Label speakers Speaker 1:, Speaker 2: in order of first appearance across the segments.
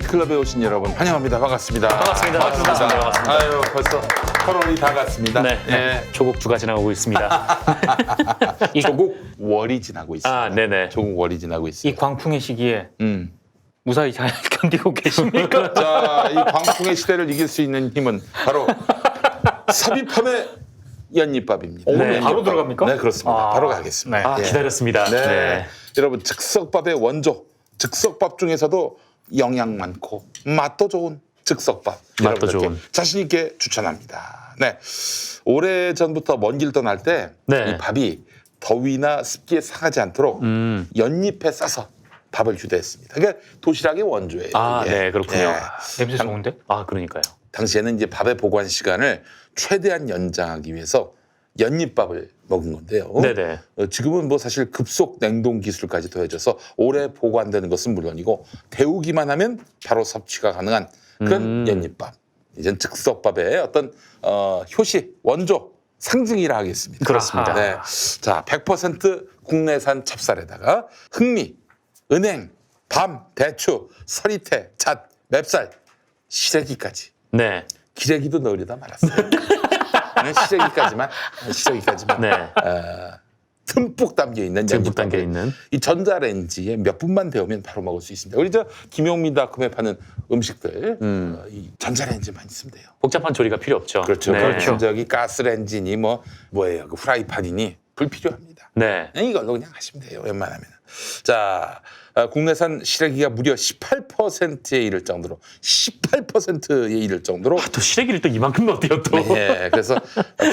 Speaker 1: 뮤직클럽에 오신 여러분 환영합니다. 반갑습니다.
Speaker 2: 반갑습니다.
Speaker 1: 아유, 벌써 8월이 다 갔습니다.
Speaker 2: 네.
Speaker 1: 예.
Speaker 2: 조국 주가 지나고 있습니다.
Speaker 1: 조국 월이 지나고 있습니다.
Speaker 2: 아, 네네.
Speaker 1: 조국 월이 지나고 있어요.
Speaker 3: 이 광풍의 시기에
Speaker 1: 음.
Speaker 3: 무사히 잘 견디고 계십니까?
Speaker 1: 자, 이 광풍의 시대를 이길 수 있는 힘은 바로 삽입함의 연잎밥입니다.
Speaker 3: 오,
Speaker 1: 네.
Speaker 3: 바로 들어갑니까?
Speaker 1: 네, 그렇습니다.
Speaker 3: 아,
Speaker 1: 바로 가겠습니다.
Speaker 3: 네.
Speaker 1: 예.
Speaker 2: 기다렸습니다.
Speaker 1: 네. 여러분, 즉석밥의 원조, 즉석밥 중에서도 영양 많고 맛도 좋은 즉석밥.
Speaker 2: 맛도
Speaker 1: 여러분들께
Speaker 2: 좋은.
Speaker 1: 자신 있게 추천합니다. 네. 오래 전부터 먼 길 떠날 때 이
Speaker 2: 네.
Speaker 1: 밥이 더위나 습기에 상하지 않도록 연잎에 싸서 밥을 휴대했습니다. 그러니까 도시락의 원조예요.
Speaker 2: 아,
Speaker 1: 이게.
Speaker 2: 네, 그렇군요.
Speaker 1: 예.
Speaker 3: 냄새 좋은데?
Speaker 2: 아, 그러니까요.
Speaker 1: 당시에는 이제 밥의 보관 시간을 최대한 연장하기 위해서 연잎밥을 먹은 건데요.
Speaker 2: 네네.
Speaker 1: 지금은 뭐 사실 급속 냉동 기술까지 더해져서 오래 보관되는 것은 물론이고 데우기만 하면 바로 섭취가 가능한 그런 연잎밥. 이젠 즉석밥의 어떤 효시, 원조, 상징이라 하겠습니다.
Speaker 2: 그렇습니다.
Speaker 1: 네. 자, 100% 국내산 찹쌀에다가 흑미, 은행, 밤, 대추, 서리태, 잣, 맵쌀, 시래기까지.
Speaker 2: 네.
Speaker 1: 기레기도 넣으려다 말았어요. 네, 시래기까지만.
Speaker 2: 네.
Speaker 1: 듬뿍 담겨 있는
Speaker 2: 듬뿍 담겨
Speaker 1: 연잎밥을
Speaker 2: 있는.
Speaker 1: 이 전자레인지에 몇 분만 데우면 바로 먹을 수 있습니다. 우리 저 김용민닷컴에 파는 음식들 이 전자레인지만 있으면 돼요.
Speaker 2: 복잡한 조리가 필요 없죠.
Speaker 1: 그렇죠.
Speaker 2: 네.
Speaker 1: 그렇죠. 저기 가스레인지니 뭐예요? 그 프라이팬이니 불필요합니다.
Speaker 2: 네.
Speaker 1: 이걸로 그냥 하시면 돼요. 웬만하면. 자, 국내산 시래기가 무려 18%에 이를 정도로 18%에 이를 정도로
Speaker 2: 또 시래기를 또 이만큼 넣대요 또.
Speaker 1: 네, 그래서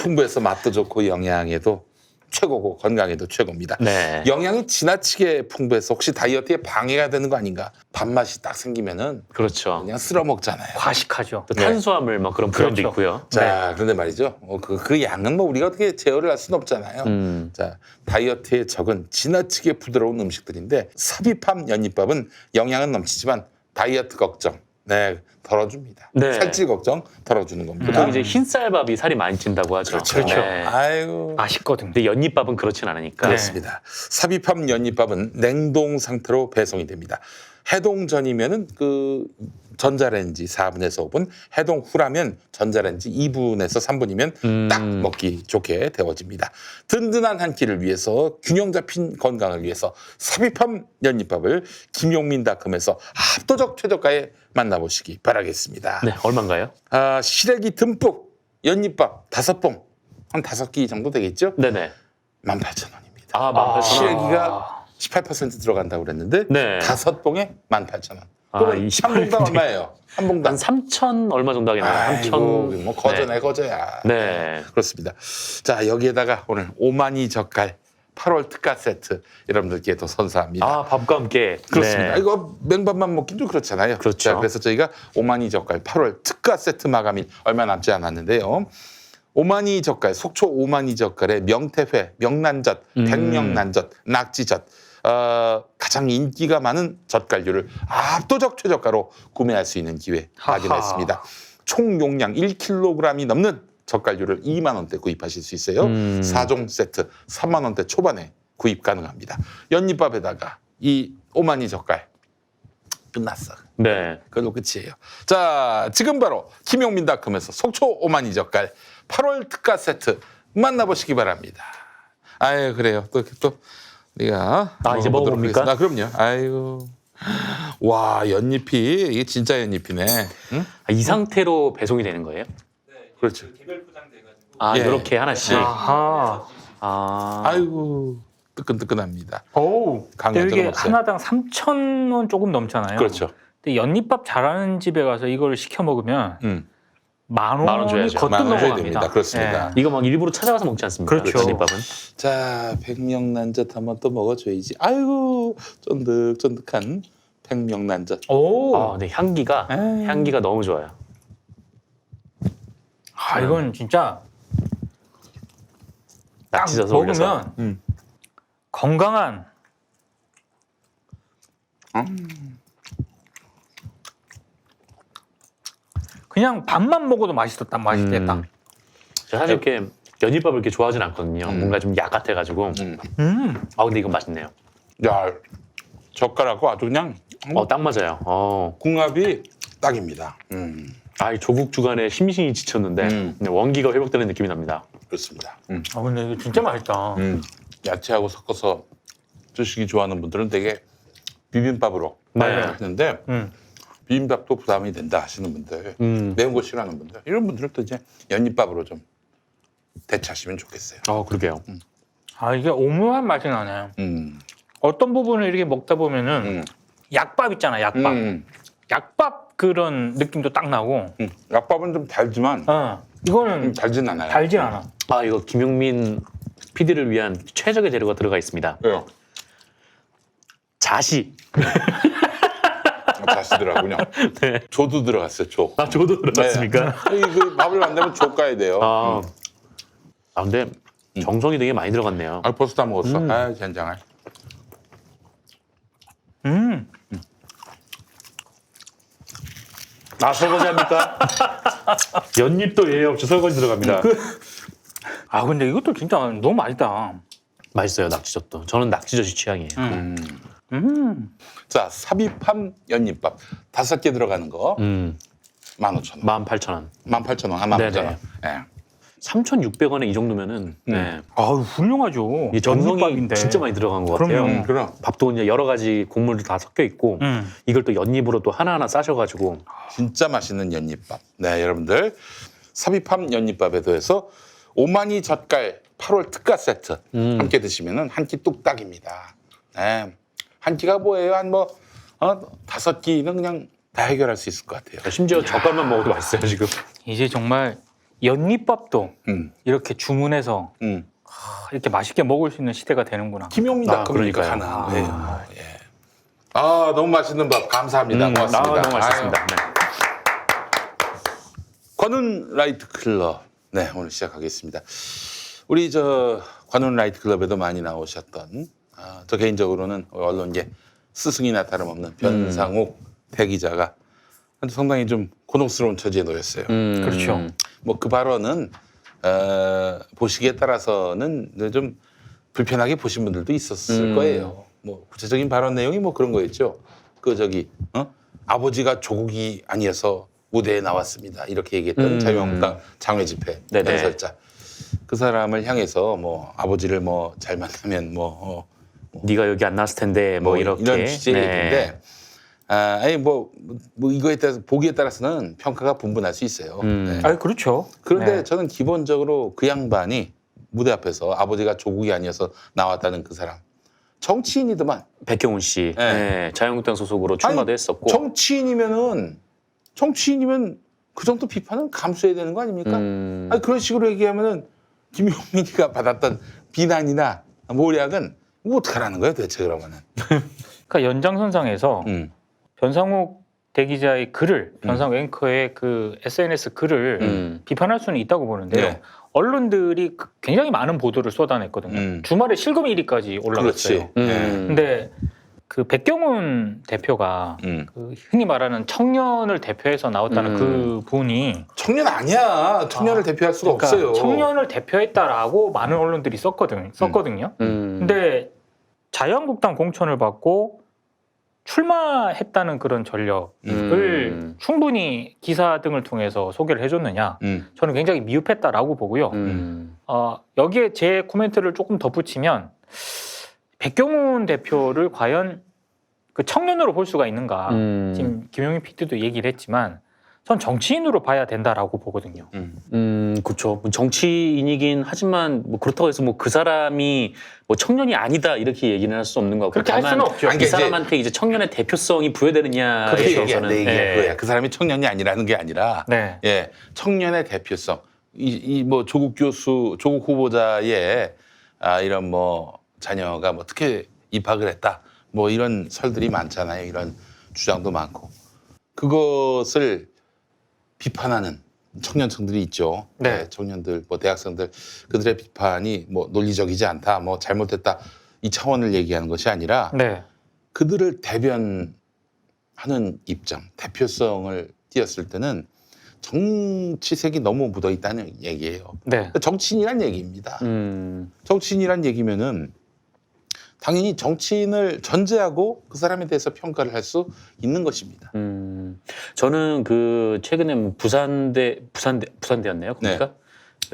Speaker 1: 풍부해서 맛도 좋고 영양에도 최고고 건강에도 최고입니다.
Speaker 2: 네.
Speaker 1: 영양이 지나치게 풍부해서 혹시 다이어트에 방해가 되는 거 아닌가? 밥맛이 딱 생기면은
Speaker 2: 그렇죠.
Speaker 1: 그냥 쓸어 먹잖아요.
Speaker 3: 과식하죠.
Speaker 2: 또
Speaker 1: 네.
Speaker 2: 탄수화물 뭐 그런 부담도
Speaker 3: 그렇죠.
Speaker 2: 있고요.
Speaker 1: 자, 그런데 말이죠. 그 양은 뭐 우리가 어떻게 제어를 할 수는 없잖아요. 자, 다이어트에 적은 지나치게 부드러운 음식들인데 삽입함 연잎밥은 영양은 넘치지만 다이어트 걱정, 네, 덜어줍니다.
Speaker 2: 네.
Speaker 1: 살찔 걱정 덜어주는 겁니다.
Speaker 2: 보통 이제 흰쌀밥이 살이 많이 찐다고 하죠.
Speaker 1: 그렇죠.
Speaker 2: 네.
Speaker 1: 아이고.
Speaker 3: 맛있거든요.
Speaker 2: 근데 연잎밥은 그렇진 않으니까.
Speaker 1: 그렇습니다. 삽입함 연잎밥은 냉동 상태로 배송이 됩니다. 해동 전이면은 그 전자레인지 4분에서 5분, 해동 후라면 전자레인지 2분에서 3분이면 딱 먹기 좋게 데워집니다. 든든한 한 끼를 위해서 균형 잡힌 건강을 위해서 삽입함 연잎밥을 김용민닷컴에서 압도적 최저가에 만나보시기 바라겠습니다.
Speaker 2: 네, 얼마인가요?
Speaker 1: 시래기 듬뿍 연잎밥 5봉, 한 5끼 정도 되겠죠?
Speaker 2: 네네.
Speaker 1: 18,000원입니다.
Speaker 2: 아, 18,000원.
Speaker 1: 시래기가 18% 들어간다고 그랬는데
Speaker 2: 네.
Speaker 1: 5봉에 18,000원.
Speaker 2: 아,
Speaker 1: 그러면
Speaker 2: 이
Speaker 1: 한 봉당
Speaker 2: 18%.
Speaker 1: 얼마예요? 한 봉당.
Speaker 2: 한 3천 얼마 정도 하겠네요.
Speaker 1: 아이고,
Speaker 2: 3천.
Speaker 1: 뭐 거저네 거저야.
Speaker 2: 네.
Speaker 1: 그렇습니다. 자, 여기에다가 오늘 오마니 젓갈 8월 특가 세트 여러분들께 또 선사합니다.
Speaker 2: 아, 밥과 함께.
Speaker 1: 그렇습니다.
Speaker 2: 네.
Speaker 1: 이거 냉밥만 먹긴 좀 그렇잖아요.
Speaker 2: 그렇죠.
Speaker 1: 자, 그래서 저희가 오마니 젓갈 8월 특가 세트 마감이 얼마 남지 않았는데요. 오마니 젓갈, 속초 오마니 젓갈에 명태회, 명란젓, 백명란젓, 낙지젓, 가장 인기가 많은 젓갈류를 압도적 최저가로 구매할 수 있는 기회 마련했습니다. 총 용량 1kg이 넘는 젓갈류를 2만 원대 구입하실 수 있어요. 4종 세트 3만 원대 초반에 구입 가능합니다. 연잎밥에다가 이 오마니 젓갈 끝났어.
Speaker 2: 네.
Speaker 1: 그걸로 끝이에요. 자, 지금 바로 김용민닷컴에서 속초 오마니 젓갈 8월 특가 세트 만나보시기 바랍니다. 아유, 그래요. 또 우리가
Speaker 2: 이제
Speaker 1: 먹어보도록
Speaker 2: 먹어봅니까?
Speaker 1: 하겠습니다. 그럼요. 아이고. 와, 연잎이 이게 진짜 연잎이네. 응?
Speaker 2: 이 상태로 배송이 되는 거예요?
Speaker 1: 그렇죠.
Speaker 2: 아,
Speaker 1: 예.
Speaker 2: 이렇게 하나씩.
Speaker 3: 아하.
Speaker 2: 아.
Speaker 1: 아이고, 뜨끈뜨끈합니다.
Speaker 3: 오.
Speaker 1: 강한
Speaker 3: 근데
Speaker 1: 적은
Speaker 3: 이게
Speaker 1: 없어요.
Speaker 3: 하나당 3,000원 조금 넘잖아요.
Speaker 1: 그렇죠.
Speaker 3: 근데 연잎밥 잘하는 집에 가서 이걸 시켜 먹으면 만
Speaker 2: 원
Speaker 3: 원이
Speaker 2: 줘야죠.
Speaker 3: 거뜬
Speaker 1: 10,000원 줘야
Speaker 3: 넘어갑니다.
Speaker 1: 됩니다. 그렇습니다.
Speaker 2: 이거 막 일부러 찾아가서 먹지 않습니까?
Speaker 3: 그렇죠.
Speaker 2: 연잎밥은.
Speaker 1: 자, 백명란젓 한번 또 먹어줘야지. 아이고, 쫀득쫀득한 백명란젓.
Speaker 3: 오.
Speaker 2: 아, 네, 향기가 너무 좋아요.
Speaker 3: 이건 진짜 딱
Speaker 2: 낙지젓을 올려서.
Speaker 3: 먹으면 건강한 그냥 밥만 먹어도 맛있었단 맛있겠다.
Speaker 2: 사실 이렇게 연잎밥을 이렇게 좋아하진 않거든요. 뭔가 좀 약 같아가지고. 아, 근데 이건 맛있네요.
Speaker 1: 야, 젓갈하고 아주 그냥
Speaker 2: 딱 맞아요.
Speaker 1: 궁합이 딱입니다.
Speaker 2: 이 조국 주간에 심신이 지쳤는데 네, 원기가 회복되는 느낌이 납니다.
Speaker 1: 그렇습니다.
Speaker 3: 아 근데 이거 진짜 맛있다.
Speaker 1: 야채하고 섞어서 드시기 좋아하는 분들은 되게 비빔밥으로
Speaker 2: 네.
Speaker 1: 하는데 비빔밥도 부담이 된다 하시는 분들, 매운 거 싫어하는 분들 이런 분들은 또 이제 연잎밥으로 좀 대체하시면 좋겠어요.
Speaker 2: 그러게요.
Speaker 3: 아 이게 오묘한 맛이 나네.
Speaker 1: 음.
Speaker 3: 어떤 부분을 이렇게 먹다 보면은 약밥 있잖아, 약밥. 약밥 그런 느낌도 딱 나고.
Speaker 1: 약밥은 좀 달지만
Speaker 3: 이거는
Speaker 1: 달진 않아요.
Speaker 3: 달진 않아.
Speaker 2: 이거 김용민 PD를 위한 최적의 재료가 들어가 있습니다.
Speaker 1: 왜요?
Speaker 2: 자시.
Speaker 1: 자시더라군요.
Speaker 2: 네.
Speaker 1: 조도 들어갔어요. 조.
Speaker 2: 저도 들어갔습니까?
Speaker 1: 네. 그 밥을 만들면 조 가야 돼요.
Speaker 2: 근데 정성이 되게 많이 들어갔네요.
Speaker 1: 벌써 다 먹었어. 아, 젠장할.
Speaker 2: 설거지 합니까? 연잎도 예외 없이 설거지 들어갑니다.
Speaker 3: 아 근데 이것도 진짜 너무 맛있다.
Speaker 2: 맛있어요, 낙지젓도. 저는 낙지젓이 취향이에요.
Speaker 1: 자, 삽입함 연잎밥 5개 들어가는 거 15,000원.
Speaker 2: 18,000원.
Speaker 1: 18,000원. 19,000원.
Speaker 2: 네네.
Speaker 1: 예.
Speaker 2: 3,600원에 이 정도면은 네.
Speaker 3: 아유 훌륭하죠.
Speaker 2: 이 정성이
Speaker 3: 연잎밥인데.
Speaker 2: 진짜 많이 들어간 것 같아요.
Speaker 3: 그럼요.
Speaker 1: 그럼.
Speaker 2: 밥도 이제 여러 가지 곡물도 다 섞여 있고 이걸 또 연잎으로 또 하나하나 싸셔가지고
Speaker 1: 진짜 맛있는 연잎밥. 네, 여러분들. 삽입함 연잎밥에 더해서 오마니 젓갈 8월 특가 세트 함께 드시면은 한 끼 뚝딱입니다. 네. 한 끼가 뭐예요? 한 5끼는 그냥 다 해결할 수 있을 것 같아요.
Speaker 2: 심지어 젓갈만 먹어도 맛있어요 지금.
Speaker 3: 이제 정말 연잎밥도 이렇게 주문해서 이렇게 맛있게 먹을 수 있는 시대가 되는구나.
Speaker 1: 김용민 닷컴이니까
Speaker 2: 그러니까요.
Speaker 1: 가능한 거예요. 예. 너무 맛있는 밥 감사합니다. 고맙습니다.
Speaker 2: 너무 맛있습니다. 네.
Speaker 1: 관훈 라이트 클럽. 네, 오늘 시작하겠습니다. 우리 관훈 라이트 클럽에도 많이 나오셨던 저 개인적으로는 언론계 스승이나 다름없는 변상욱 대기자가 상당히 좀 곤혹스러운 처지에 놓였어요.
Speaker 3: 그렇죠.
Speaker 1: 뭐 그 발언은 보시기에 따라서는 좀 불편하게 보신 분들도 있었을 거예요. 뭐 구체적인 발언 내용이 뭐 그런 거였죠. 아버지가 조국이 아니어서 무대에 나왔습니다. 이렇게 얘기했던 자유한국당 장외 집회
Speaker 2: 네네.
Speaker 1: 연설자. 그 사람을 향해서 뭐 아버지를 뭐 잘 만나면
Speaker 2: 네가 여기 안 나왔을 텐데 뭐 이렇게
Speaker 1: 이런 취지의
Speaker 2: 네.
Speaker 1: 얘기인데 아니 뭐 이거에 따라서 보기에 따라서는 평가가 분분할 수 있어요. 네.
Speaker 3: 아 그렇죠.
Speaker 1: 그런데
Speaker 3: 네.
Speaker 1: 저는 기본적으로 그 양반이 무대 앞에서 아버지가 조국이 아니어서 나왔다는 그 사람 정치인이더만.
Speaker 2: 백경훈 씨
Speaker 1: 네.
Speaker 2: 네. 자유한국당 소속으로 출마도
Speaker 1: 아니,
Speaker 2: 했었고
Speaker 1: 정치인이면 그 정도 비판은 감수해야 되는 거 아닙니까? 아니, 그런 식으로 얘기하면은 김용민이가 받았던 비난이나 모략은 뭐 어떡하라는 거예요 도대체 그러면은.
Speaker 3: 그러니까 연장선상에서 변상욱 대기자의 글을 변상욱 앵커의 그 SNS 글을 비판할 수는 있다고 보는데요.
Speaker 1: 네.
Speaker 3: 언론들이 굉장히 많은 보도를 쏟아냈거든요. 주말에 실검 1위까지 올라갔어요. 근데 그 백경훈 대표가 그 흔히 말하는 청년을 대표해서 나왔다는 그 분이
Speaker 1: 청년 아니야. 청년을 대표할 수가
Speaker 3: 그러니까
Speaker 1: 없어요.
Speaker 3: 청년을 대표했다라고 많은 언론들이 썼거든요. 근데 자유한국당 공천을 받고 출마했다는 그런 전력을 충분히 기사 등을 통해서 소개를 해줬느냐? 저는 굉장히 미흡했다라고 보고요. 여기에 제 코멘트를 조금 덧붙이면 백경훈 대표를 과연 그 청년으로 볼 수가 있는가? 지금 김용민 PD도 얘기를 했지만 전 정치인으로 봐야 된다라고 보거든요.
Speaker 2: 그렇죠. 정치인이긴 하지만 뭐 그렇다고 해서 뭐 그 사람이 뭐 청년이 아니다 이렇게 얘기는 할 수 없는 것 같고
Speaker 3: 그렇게 할 수는 없죠.
Speaker 2: 이 사람한테 이제 청년의 대표성이 부여되느냐에
Speaker 1: 그렇게
Speaker 2: 있어서는
Speaker 1: 얘기야 그거야. 그 사람이 청년이 아니라는 게 아니라
Speaker 3: 네.
Speaker 1: 예, 청년의 대표성. 뭐 조국 후보자의 이런 뭐 자녀가 뭐 어떻게 입학을 했다. 뭐 이런 설들이 많잖아요. 이런 주장도 많고. 그것을 비판하는 청년층들이 있죠.
Speaker 3: 네.
Speaker 1: 청년들, 뭐 대학생들 그들의 비판이 뭐 논리적이지 않다, 뭐 잘못됐다 이 차원을 얘기하는 것이 아니라
Speaker 3: 네.
Speaker 1: 그들을 대변하는 입장, 대표성을 띄었을 때는 정치색이 너무 묻어 있다는 얘기예요.
Speaker 3: 네.
Speaker 1: 정치인이란 얘기입니다. 정치인이란 얘기면은 당연히 정치인을 전제하고 그 사람에 대해서 평가를 할 수 있는 것입니다.
Speaker 2: 저는 그 최근에 뭐 부산대였네요. 그러니까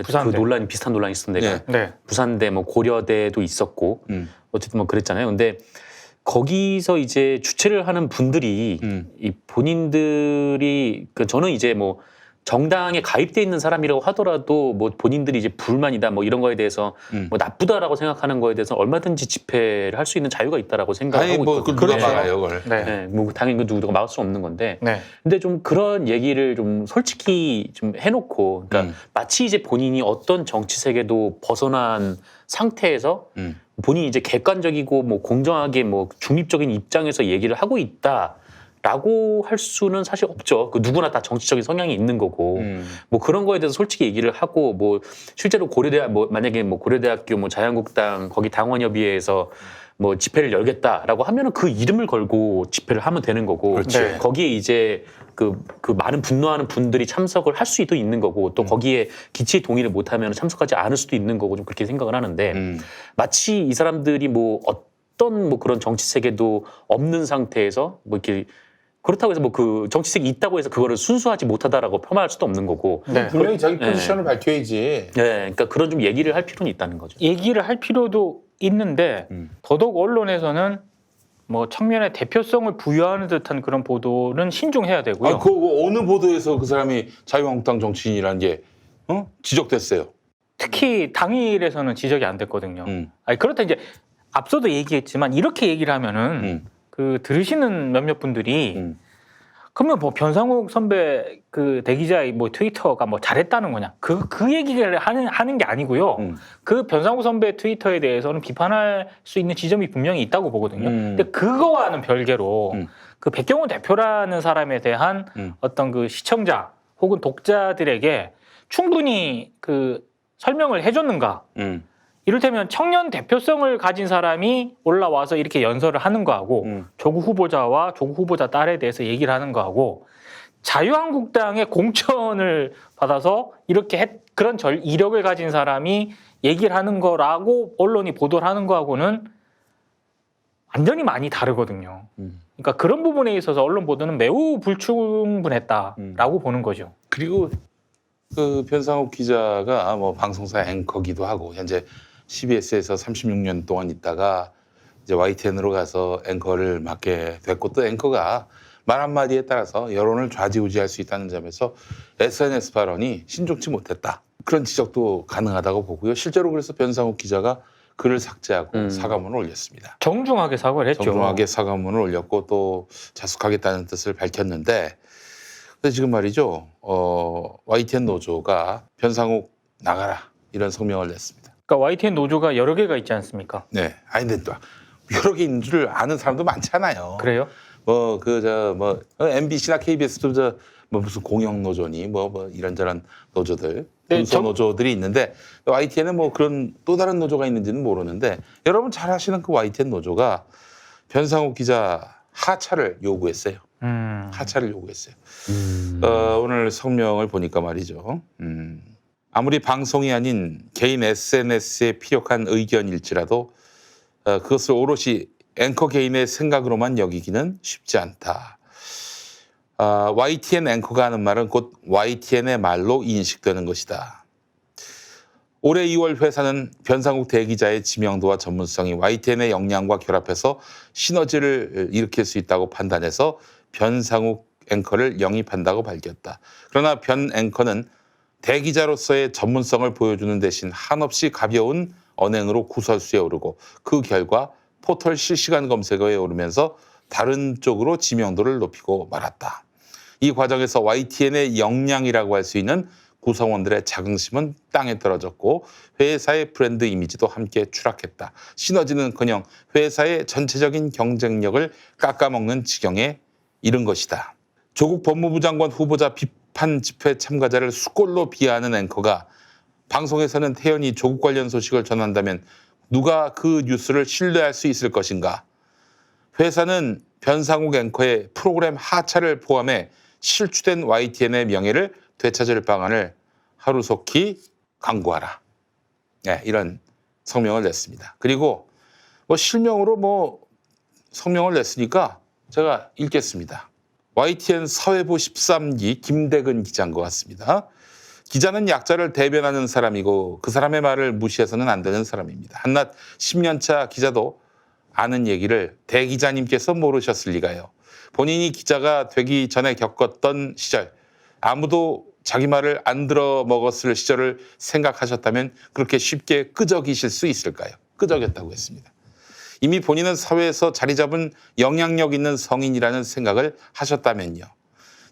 Speaker 3: 부산대.
Speaker 2: 그 논란이 비슷한 논란이 있었던 데가
Speaker 3: 네.
Speaker 2: 부산대 뭐 고려대도 있었고 어쨌든 뭐 그랬잖아요. 근데 거기서 이제 주최를 하는 분들이 이 본인들이 그 저는 이제 뭐 정당에 가입돼 있는 사람이라고 하더라도 뭐 본인들이 이제 불만이다 뭐 이런 거에 대해서 뭐 나쁘다라고 생각하는 거에 대해서 얼마든지 집회를 할 수 있는 자유가 있다라고 생각을
Speaker 1: 아니
Speaker 2: 하고
Speaker 1: 뭐
Speaker 2: 있거든요.
Speaker 1: 누가 막아요, 그걸.
Speaker 3: 네.
Speaker 2: 네, 뭐 당연히 그 누구가 막을 수 없는 건데.
Speaker 3: 네.
Speaker 2: 근데 좀 그런 얘기를 좀 솔직히 좀 해놓고, 그러니까 마치 이제 본인이 어떤 정치 세계도 벗어난 상태에서 본인이 이제 객관적이고 뭐 공정하게 뭐 중립적인 입장에서 얘기를 하고 있다라고 할 수는 사실 없죠. 그 누구나 다 정치적인 성향이 있는 거고, 뭐 그런 거에 대해서 솔직히 얘기를 하고, 뭐 실제로 고려대학 뭐 만약에 뭐 고려대학교 뭐 자유한국당 거기 당원협의회에서 뭐 집회를 열겠다라고 하면은 그 이름을 걸고 집회를 하면 되는 거고,
Speaker 1: 그렇지.
Speaker 3: 네.
Speaker 2: 거기에 이제 그 많은 분노하는 분들이 참석을 할 수도 있는 거고, 또 거기에 기치에 동의를 못하면 참석하지 않을 수도 있는 거고, 좀 그렇게 생각을 하는데, 마치 이 사람들이 뭐 어떤 뭐 그런 정치 세계도 없는 상태에서 뭐 이렇게 그렇다고 해서 뭐 그 정치 세계 있다고 해서 그거를 순수하지 못하다라고 폄하할 수도 없는 거고,
Speaker 3: 네.
Speaker 1: 분명히 자기 포지션을 밝혀야지.
Speaker 2: 네, 그러니까 그런 좀 얘기를 할 필요는 있다는 거죠.
Speaker 3: 얘기를 할 필요도 있는데 더더욱 언론에서는 뭐 청년의 대표성을 부여하는 듯한 그런 보도는 신중해야 되고요.
Speaker 1: 아, 그 어느 보도에서 그 사람이 자유한국당 정치인이라는 게 지적됐어요.
Speaker 3: 특히 당일에서는 지적이 안 됐거든요. 아니, 그렇다 이제 앞서도 얘기했지만 이렇게 얘기를 하면은 그 들으시는 몇몇 분들이 그러면 뭐 변상욱 선배 그 대기자의 뭐 트위터가 뭐 잘했다는 거냐? 그 얘기를 하는 게 아니고요. 그 변상욱 선배 트위터에 대해서는 비판할 수 있는 지점이 분명히 있다고 보거든요. 근데 그거와는 별개로 그 백경원 대표라는 사람에 대한 어떤 그 시청자 혹은 독자들에게 충분히 그 설명을 해줬는가? 이를테면 청년 대표성을 가진 사람이 올라와서 이렇게 연설을 하는 거하고 조국 후보자와 조국 후보자 딸에 대해서 얘기를 하는 거하고 자유한국당의 공천을 받아서 이렇게 그런 이력을 가진 사람이 얘기를 하는 거라고 언론이 보도를 하는 거하고는 완전히 많이 다르거든요. 그러니까 그런 부분에 있어서 언론 보도는 매우 불충분했다라고 보는 거죠.
Speaker 1: 그리고 그 변상욱 기자가 뭐 방송사 앵커기도 하고 현재 CBS에서 36년 동안 있다가 이제 YTN으로 가서 앵커를 맡게 됐고, 또 앵커가 말 한마디에 따라서 여론을 좌지우지할 수 있다는 점에서 SNS 발언이 신중치 못했다. 그런 지적도 가능하다고 보고요. 실제로 그래서 변상욱 기자가 글을 삭제하고 사과문을 올렸습니다.
Speaker 3: 정중하게 사과를 했죠.
Speaker 1: 정중하게 사과문을 올렸고 또 자숙하겠다는 뜻을 밝혔는데, 근데 지금 말이죠. YTN 노조가 변상욱 나가라 이런 성명을 냈습니다.
Speaker 3: 그러니까 YTN 노조가 여러 개가 있지 않습니까?
Speaker 1: 네. 아니 근데 또 여러 개 있는 줄 아는 사람도 많잖아요.
Speaker 3: 그래요?
Speaker 1: 뭐 MBC나 KBS도 뭐 무슨 공영 노조니 뭐 이런저런 노조들,
Speaker 3: 네,
Speaker 1: 분소 노조들이 있는데 YTN은 뭐 그런 또 다른 노조가 있는지는 모르는데, 여러분 잘 아시는 그 YTN 노조가 변상욱 기자 하차를 요구했어요. 하차를 요구했어요. 오늘 성명을 보니까 말이죠. 아무리 방송이 아닌 개인 SNS에 피력한 의견일지라도 그것을 오롯이 앵커 개인의 생각으로만 여기기는 쉽지 않다. YTN 앵커가 하는 말은 곧 YTN의 말로 인식되는 것이다. 올해 2월 회사는 변상욱 대기자의 지명도와 전문성이 YTN의 역량과 결합해서 시너지를 일으킬 수 있다고 판단해서 변상욱 앵커를 영입한다고 밝혔다. 그러나 변 앵커는 대기자로서의 전문성을 보여주는 대신 한없이 가벼운 언행으로 구설수에 오르고 그 결과 포털 실시간 검색어에 오르면서 다른 쪽으로 지명도를 높이고 말았다. 이 과정에서 YTN의 역량이라고 할 수 있는 구성원들의 자긍심은 땅에 떨어졌고 회사의 브랜드 이미지도 함께 추락했다. 시너지는커녕 회사의 전체적인 경쟁력을 깎아먹는 지경에 이른 것이다. 조국 법무부 장관 후보자 비판 집회 참가자를 수꼴로 비하하는 앵커가 방송에서는 태연히 조국 관련 소식을 전한다면 누가 그 뉴스를 신뢰할 수 있을 것인가? 회사는 변상욱 앵커의 프로그램 하차를 포함해 실추된 YTN의 명예를 되찾을 방안을 하루속히 강구하라. 네, 이런 성명을 냈습니다. 그리고 뭐 실명으로 뭐 성명을 냈으니까 제가 읽겠습니다. YTN 사회부 13기 김대근 기자인 것 같습니다. 기자는 약자를 대변하는 사람이고 그 사람의 말을 무시해서는 안 되는 사람입니다. 한낱 10년차 기자도 아는 얘기를 대 기자님께서 모르셨을 리가요. 본인이 기자가 되기 전에 겪었던 시절, 아무도 자기 말을 안 들어 먹었을 시절을 생각하셨다면 그렇게 쉽게 끄적이실 수 있을까요? 끄적였다고 했습니다. 이미 본인은 사회에서 자리 잡은 영향력 있는 성인이라는 생각을 하셨다면요.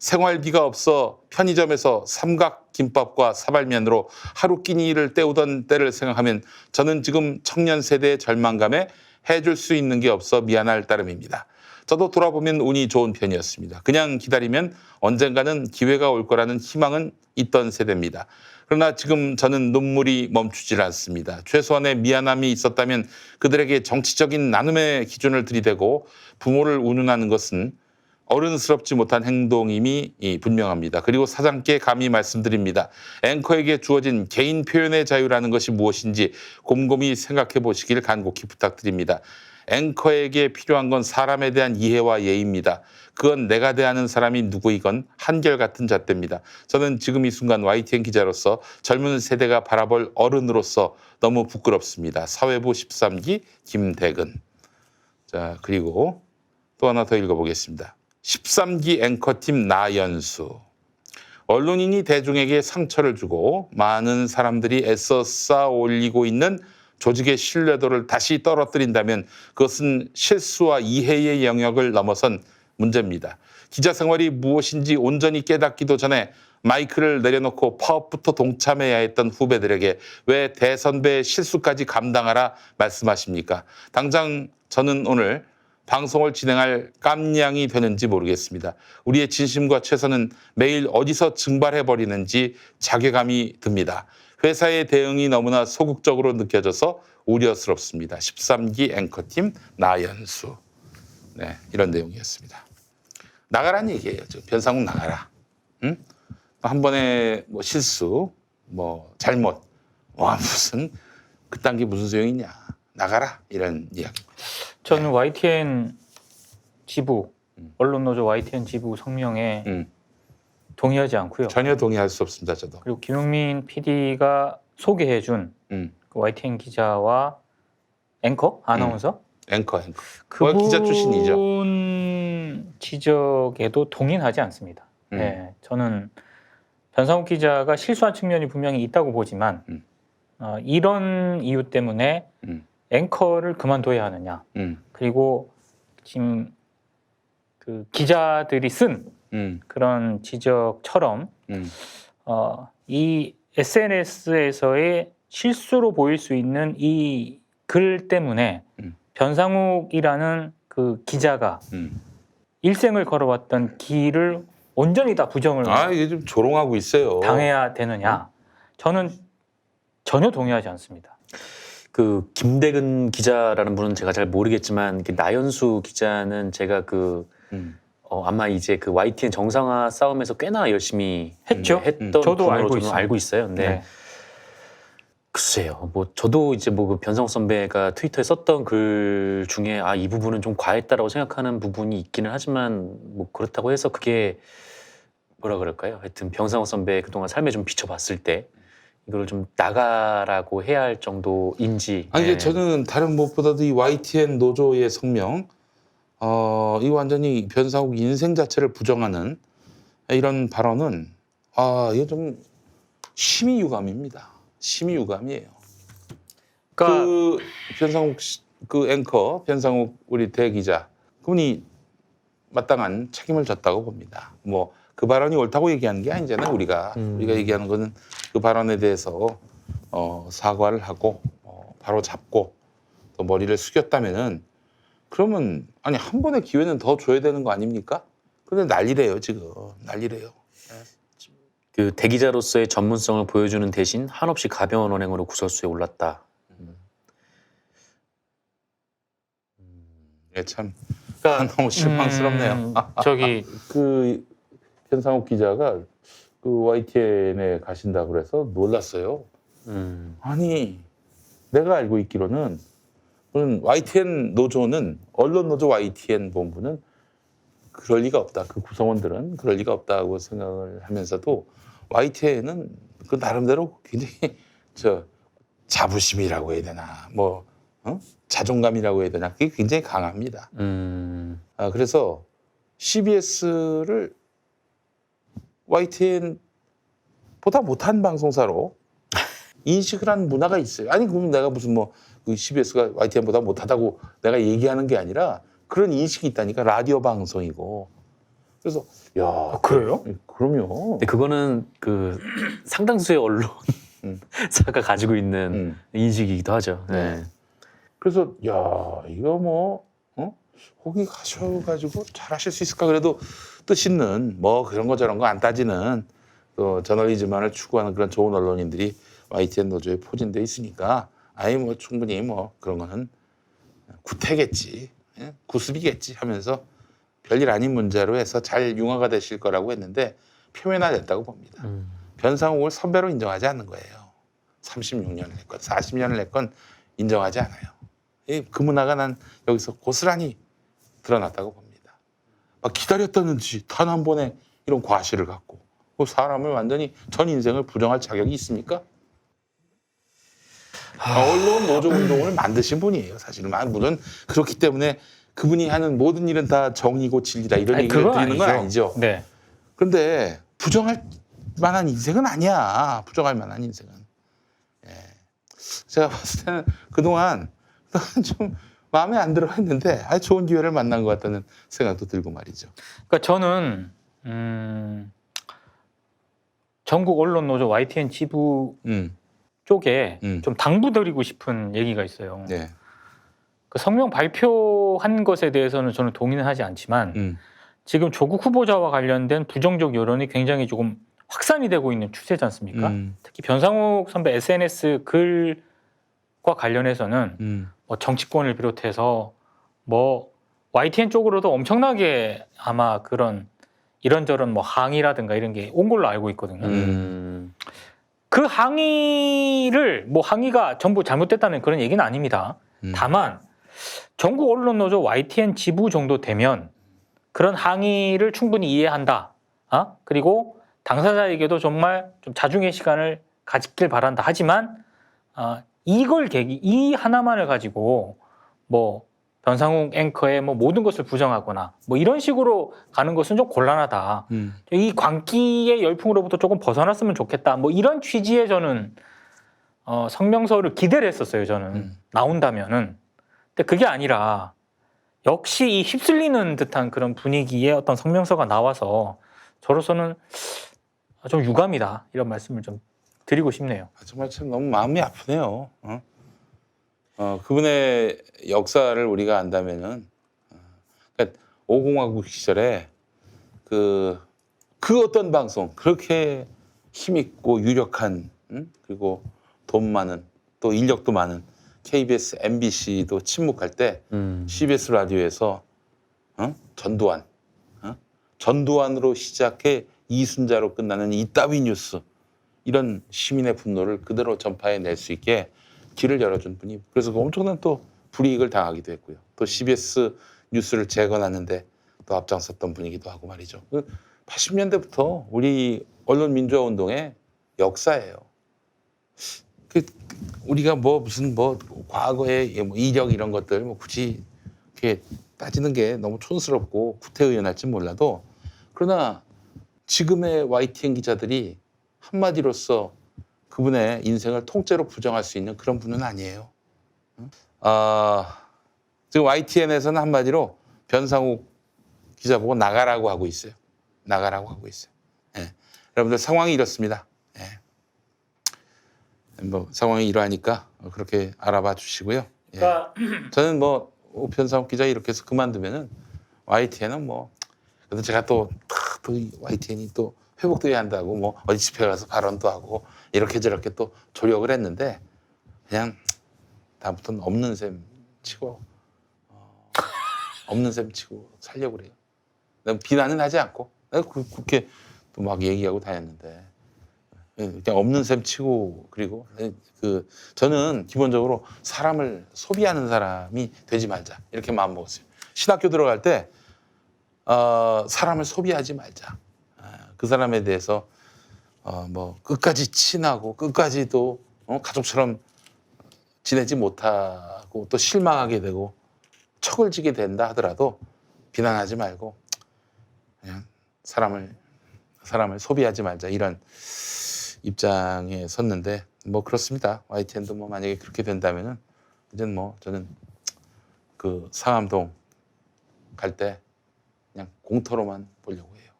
Speaker 1: 생활비가 없어 편의점에서 삼각김밥과 사발면으로 하루 끼니를 때우던 때를 생각하면 저는 지금 청년 세대의 절망감에 해줄 수 있는 게 없어 미안할 따름입니다. 저도 돌아보면 운이 좋은 편이었습니다. 그냥 기다리면 언젠가는 기회가 올 거라는 희망은 있던 세대입니다. 그러나 지금 저는 눈물이 멈추질 않습니다. 최소한의 미안함이 있었다면 그들에게 정치적인 나눔의 기준을 들이대고 부모를 운운하는 것은 어른스럽지 못한 행동임이 분명합니다. 그리고 사장께 감히 말씀드립니다. 앵커에게 주어진 개인 표현의 자유라는 것이 무엇인지 곰곰이 생각해 보시길 간곡히 부탁드립니다. 앵커에게 필요한 건 사람에 대한 이해와 예의입니다. 그건 내가 대하는 사람이 누구이건 한결같은 잣대입니다. 저는 지금 이 순간 YTN 기자로서 젊은 세대가 바라볼 어른으로서 너무 부끄럽습니다. 사회부 13기 김대근. 자, 그리고 또 하나 더 읽어보겠습니다. 13기 앵커팀 나연수. 언론인이 대중에게 상처를 주고 많은 사람들이 애써 쌓아 올리고 있는 조직의 신뢰도를 다시 떨어뜨린다면 그것은 실수와 이해의 영역을 넘어선 문제입니다. 기자 생활이 무엇인지 온전히 깨닫기도 전에 마이크를 내려놓고 파업부터 동참해야 했던 후배들에게 왜 대선배의 실수까지 감당하라 말씀하십니까? 당장 저는 오늘 방송을 진행할 깜냥이 되는지 모르겠습니다. 우리의 진심과 최선은 매일 어디서 증발해버리는지 자괴감이 듭니다. 회사의 대응이 너무나 소극적으로 느껴져서 우려스럽습니다. 13기 앵커팀 나연수. 네, 이런 내용이었습니다. 나가란 얘기예요. 변상욱 나가라. 응? 한 번의 뭐 실수, 뭐 잘못, 와 무슨 그딴 게 무슨 소용이냐. 나가라 이런 이야기입니다.
Speaker 3: 저는 YTN 지부, 언론노조 YTN 지부 성명에 동의하지 않고요.
Speaker 1: 전혀 동의할 수 없습니다. 저도.
Speaker 3: 그리고 김용민 PD가 소개해준 그 YTN 기자와 앵커, 아나운서,
Speaker 1: 앵커.
Speaker 3: 그분
Speaker 1: 기자 출신이죠.
Speaker 3: 지적에도 동의하지 않습니다. 네, 저는 변상욱 기자가 실수한 측면이 분명히 있다고 보지만 이런 이유 때문에 앵커를 그만둬야 하느냐. 그리고 지금 그 기자들이 쓴 그런 지적처럼 이 SNS에서의 실수로 보일 수 있는 이 글 때문에 변상욱이라는 그 기자가 일생을 걸어왔던 길을 온전히 다 부정을
Speaker 1: 이게 좀 조롱하고 있어요.
Speaker 3: 당해야 되느냐? 저는 전혀 동의하지 않습니다.
Speaker 2: 그 김대근 기자라는 분은 제가 잘 모르겠지만 나연수 기자는 제가 아마 이제 그 YTN 정상화 싸움에서 꽤나 열심히
Speaker 3: 했죠.
Speaker 2: 했던
Speaker 3: 저도
Speaker 2: 분으로
Speaker 3: 알고
Speaker 2: 저는
Speaker 3: 있어요.
Speaker 2: 알고 있어요. 근데
Speaker 3: 네.
Speaker 2: 글쎄요, 뭐 저도 이제 뭐 그 변상욱 선배가 트위터에 썼던 글 중에 이 부분은 좀 과했다라고 생각하는 부분이 있기는 하지만 뭐 그렇다고 해서 그게 뭐라 그럴까요? 하여튼 변상욱 선배 그동안 삶에 좀 비춰봤을 때 이걸 좀 나가라고 해야 할 정도인지.
Speaker 1: 아니 저는 다른 무엇보다도 이 YTN 노조의 성명, 이 완전히 변상욱 인생 자체를 부정하는 이런 발언은 이게 좀 심히 유감입니다. 심히 유감이에요.
Speaker 3: 그러니까
Speaker 1: 그 변상욱 그 앵커 변상욱 우리 대기자 그분이 마땅한 책임을 졌다고 봅니다. 뭐 그 발언이 옳다고 얘기하는 게 아니잖아요. 우리가 얘기하는 거는 그 발언에 대해서 사과를 하고 바로 잡고 또 머리를 숙였다면은 그러면 한 번의 기회는 더 줘야 되는 거 아닙니까? 근데 난리래요 지금 난리래요.
Speaker 2: 그 대기자로서의 전문성을 보여주는 대신 한없이 가벼운 언행으로 구설수에 올랐다.
Speaker 1: 참 너무 실망스럽네요.
Speaker 3: 저기
Speaker 1: 그 변상욱 기자가 그 YTN에 가신다고 그래서 놀랐어요. 아니 내가 알고 있기로는 YTN 노조는 언론 노조 YTN 본부는 그럴 리가 없다. 그 구성원들은 그럴 리가 없다고 생각을 하면서도 YTN은 그 나름대로 굉장히 자부심이라고 해야 되나 뭐 자존감이라고 해야 되나 그게 굉장히 강합니다. 그래서 CBS를 YTN보다 못한 방송사로 인식을 한 문화가 있어요. 아니 그럼 내가 무슨 그 CBS가 YTN보다 못하다고 내가 얘기하는 게 아니라 그런 인식이 있다니까. 라디오 방송이고. 그래서 야
Speaker 3: 그래요?
Speaker 1: 그럼요.
Speaker 2: 근데 그거는 그 상당수의 언론사가 가지고 있는 인식이기도 하죠. 네.
Speaker 1: 그래서 야 이거 거기 가셔가지고 잘하실 수 있을까? 그래도 뜻 있는 그런 거 저런 거 안 따지는 또 저널리즘만을 추구하는 그런 좋은 언론인들이 YTN 노조에 포진돼 있으니까 충분히 그런 거는 구태겠지, 구습이겠지 하면서 별일 아닌 문제로 해서 잘 융화가 되실 거라고 했는데 표면화됐다고 봅니다. 변상욱을 선배로 인정하지 않는 거예요. 36년을 했건 40년을 했건 인정하지 않아요. 그 문화가 난 여기서 고스란히 드러났다고 봅니다. 막 기다렸다는 듯이 단 한 번에 이런 과실을 갖고 그 사람을 완전히 전 인생을 부정할 자격이 있습니까? 언론 노조 운동을 만드신 분이에요. 사실은 물론 그렇기 때문에 그분이 하는 모든 일은 다 정의고 진리다 이런 얘기를 드리는 건 아니죠.
Speaker 3: 네.
Speaker 1: 그런데 부정할 만한 인생은 아니야. 부정할 만한 인생은. 제가 봤을 때는 그동안 좀 마음에 안 들어 했는데 좋은 기회를 만난 것 같다는 생각도 들고 말이죠.
Speaker 3: 그러니까 저는 전국 언론 노조 YTN 지부 쪽에 좀 당부드리고 싶은 얘기가 있어요.
Speaker 1: 네.
Speaker 3: 그 성명 발표한 것에 대해서는 저는 동의는 하지 않지만 지금 조국 후보자와 관련된 부정적 여론이 굉장히 조금 확산이 되고 있는 추세지 않습니까? 특히 변상욱 선배 SNS 글과 관련해서는 정치권을 비롯해서 YTN 쪽으로도 엄청나게 아마 그런 이런저런 항의라든가 이런 게 온 걸로 알고 있거든요. 그 항의를 항의가 전부 잘못됐다는 그런 얘기는 아닙니다. 다만 전국 언론노조 YTN 지부 정도 되면 그런 항의를 충분히 이해한다. 그리고 당사자에게도 정말 좀 자중의 시간을 가지길 바란다. 하지만 이 하나만을 가지고 변상욱 앵커의 모든 것을 부정하거나 이런 식으로 가는 것은 좀 곤란하다. 이 광기의 열풍으로부터 조금 벗어났으면 좋겠다. 이런 취지의 저는 성명서를 기대를 했었어요. 저는 나온다면은. 근데 그게 아니라 역시 이 휩쓸리는 듯한 그런 분위기의 어떤 성명서가 나와서 저로서는 좀 유감이다. 이런 말씀을 좀 드리고 싶네요.
Speaker 1: 정말 참 너무 마음이 아프네요. 그분의 역사를 우리가 안다면은, 그러니까 5공화국 시절에 그 어떤 방송 그렇게 힘있고 유력한 그리고 돈 많은 또 인력도 많은 KBS, MBC도 침묵할 때 CBS 라디오에서 전두환으로 시작해 이순자로 끝나는 이따위 뉴스 이런 시민의 분노를 그대로 전파해낼 수 있게 길을 열어준 분이 그래서 엄청난 또 불이익을 당하기도 했고요. 또 CBS 뉴스를 재건하는데 또 앞장섰던 분이기도 하고 말이죠. 80년대부터 우리 언론 민주화 운동의 역사예요. 우리가 무슨 과거의 이력 이런 것들 굳이 이렇게 따지는 게 너무 촌스럽고 구태의연할지 몰라도 그러나 지금의 YTN 기자들이 한마디로써 그분의 인생을 통째로 부정할 수 있는 그런 분은 아니에요. 지금 YTN에서는 한마디로 변상욱 기자 보고 나가라고 하고 있어요. 나가라고 하고 있어요. 여러분들 상황이 이렇습니다. 상황이 이러하니까 그렇게 알아봐 주시고요.
Speaker 3: 그러니까
Speaker 1: 저는 변상욱 기자 이렇게 해서 그만두면은 YTN은 그래서 제가 또 YTN이 또 회복도 해야 한다고 어디 집회 가서 발언도 하고 이렇게 저렇게 또 조력을 했는데 그냥 다음부터는 없는 셈 치고 살려고 그래요. 비난은 하지 않고 내가 그렇게 또 막 얘기하고 다녔는데 그냥 없는 셈 치고 그리고 저는 기본적으로 사람을 소비하는 사람이 되지 말자 이렇게 마음 먹었어요. 신학교 들어갈 때 사람을 소비하지 말자. 그 사람에 대해서 뭐 끝까지 친하고 끝까지도 가족처럼 지내지 못하고 또 실망하게 되고 척을 지게 된다 하더라도 비난하지 말고 그냥 사람을 소비하지 말자 이런 입장에 섰는데 뭐 그렇습니다. YTN도 뭐 만약에 그렇게 된다면은 이제는 뭐 저는 그 상암동 갈 때 그냥 공터로만 보려고 해요.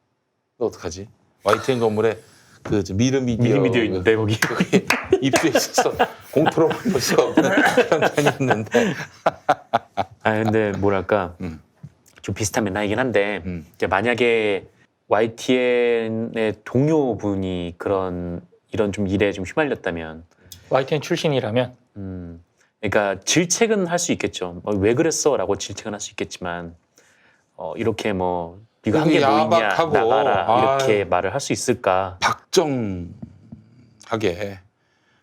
Speaker 1: 너 어떡하지? YTN 건물에 그 미르미디어
Speaker 2: 있는데 거기
Speaker 1: 입주해 있어서 공터로만 볼 수가 없는 그런 편이었는데.
Speaker 2: 근데 뭐랄까 좀 비슷한 맥락이긴 한데 이제 만약에 YTN의 동료분이 이런 좀 일에 좀 휘말렸다면
Speaker 3: YTN 출신이라면
Speaker 2: 그러니까 질책은 할 수 있겠죠. 왜 그랬어라고 질책은 할 수 있겠지만 이렇게 뭐 네가 한 게 뭐 있냐
Speaker 1: 야박하고,
Speaker 2: 나가라 이렇게 말을 할 수 있을까?
Speaker 1: 박정하게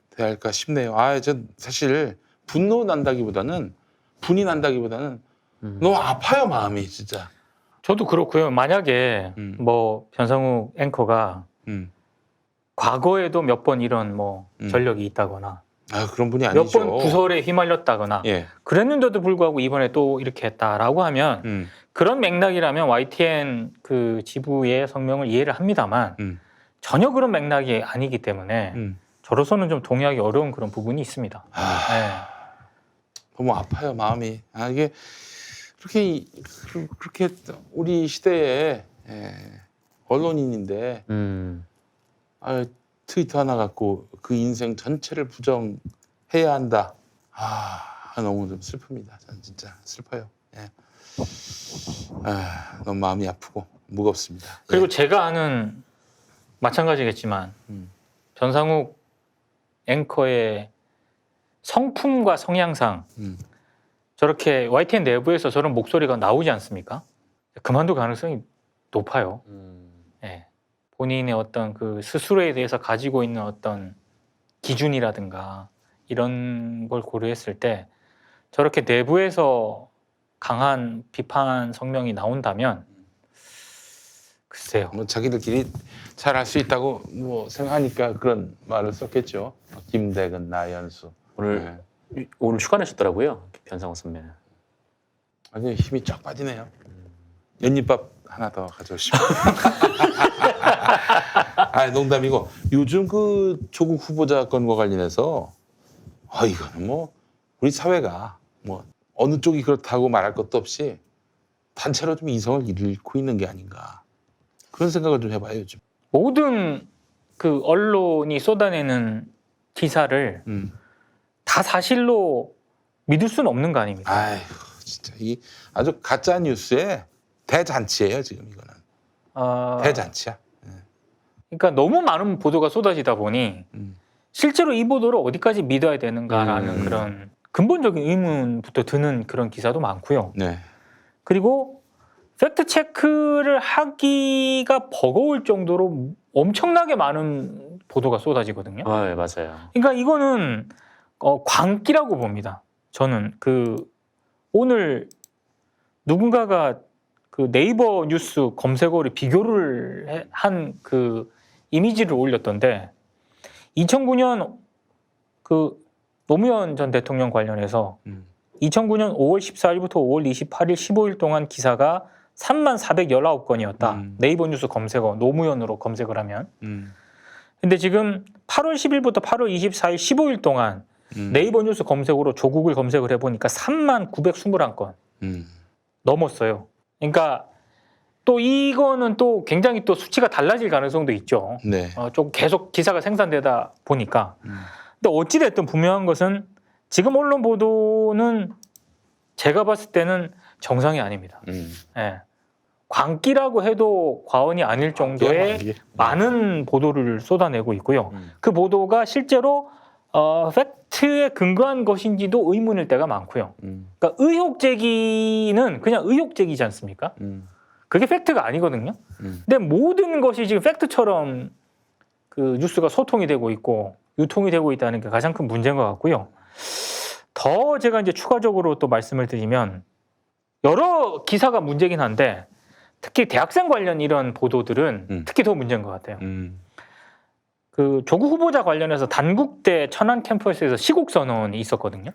Speaker 1: 대할까 싶네요. 전 사실 분이 난다기보다는 너무 아파요 마음이 진짜.
Speaker 3: 저도 그렇고요. 만약에 뭐 변상욱 앵커가 과거에도 몇 번 이런 뭐 전력이 있다거나
Speaker 1: 그런 분이
Speaker 3: 몇
Speaker 1: 아니죠.
Speaker 3: 번 구설에 휘말렸다거나
Speaker 1: 예.
Speaker 3: 그랬는데도 불구하고 이번에 또 이렇게 했다라고 하면 그런 맥락이라면 YTN 그 지부의 성명을 이해를 합니다만 전혀 그런 맥락이 아니기 때문에 저로서는 좀 동의하기 어려운 그런 부분이 있습니다. 네.
Speaker 1: 너무 아파요 마음이. 이게 그렇게 우리 시대에 언론인인데 트위터 하나 갖고 그 인생 전체를 부정해야 한다. 너무 좀 슬픕니다. 저는 진짜 슬퍼요. 예. 너무 마음이 아프고 무겁습니다.
Speaker 3: 그리고 제가 아는 마찬가지겠지만 변상욱 앵커의 성품과 성향상 저렇게 YTN 내부에서 저런 목소리가 나오지 않습니까? 그만둘 가능성이 높아요. 예. 본인의 어떤 그 스스로에 대해서 가지고 있는 어떤 기준이라든가 이런 걸 고려했을 때 저렇게 내부에서 강한 비판 성명이 나온다면 글쎄요.
Speaker 1: 뭐 자기들끼리 잘 할 수 있다고 뭐 생각하니까 그런 말을 썼겠죠. 김대근, 나연수.
Speaker 2: 오늘 휴가 내셨더라고요. 변상욱 선배는.
Speaker 1: 아주 힘이 쫙 빠지네요. 연잎밥 하나 더 가져오시면. 농담이고 요즘 그 조국 후보자 건과 관련해서 이거는 뭐 우리 사회가 뭐 어느 쪽이 그렇다고 말할 것도 없이 단체로 좀 이성을 잃고 있는 게 아닌가 그런 생각을 좀 해봐요 요즘.
Speaker 3: 모든 그 언론이 쏟아내는 기사를 다 사실로 믿을 수는 없는 거 아닙니까?
Speaker 1: 진짜 이 아주 가짜 뉴스의 대잔치예요 지금 이거는. 대잔치야.
Speaker 3: 그러니까 너무 많은 보도가 쏟아지다 보니 실제로 이 보도를 어디까지 믿어야 되는가라는 그런 근본적인 의문부터 드는 그런 기사도 많고요.
Speaker 1: 네.
Speaker 3: 그리고 팩트 체크를 하기가 버거울 정도로 엄청나게 많은 보도가 쏟아지거든요.
Speaker 2: 네, 맞아요.
Speaker 3: 그러니까 이거는 광기라고 봅니다. 저는 오늘 누군가가 그 네이버 뉴스 검색어를 비교를 한 그 이미지를 올렸던데 2009년 그 노무현 전 대통령 관련해서 2009년 5월 14일부터 5월 28일 15일 동안 기사가 3419건이었다. 네이버 뉴스 검색어 노무현으로 검색을 하면. 근데 지금 8월 10일부터 8월 24일 15일 동안 네이버 뉴스 검색어로 조국을 검색을 해보니까 3921건 넘었어요. 그러니까 또 이거는 또 굉장히 또 수치가 달라질 가능성도 있죠.
Speaker 1: 네.
Speaker 3: 좀 계속 기사가 생산되다 보니까. 근데 어찌됐든 분명한 것은 지금 언론 보도는 제가 봤을 때는 정상이 아닙니다. 예. 광기라고 해도 과언이 아닐 정도의 많은 보도를 쏟아내고 있고요. 그 보도가 실제로 팩트에 근거한 것인지도 의문일 때가 많고요. 그러니까 의혹 제기는 그냥 의혹 제기지 않습니까? 그게 팩트가 아니거든요. 근데 모든 것이 지금 팩트처럼 그 뉴스가 소통이 되고 있고 유통이 되고 있다는 게 가장 큰 문제인 것 같고요. 더 제가 이제 추가적으로 또 말씀을 드리면 여러 기사가 문제긴 한데 특히 대학생 관련 이런 보도들은 특히 더 문제인 것 같아요. 그 조국 후보자 관련해서 단국대 천안 캠퍼스에서 시국 선언이 있었거든요.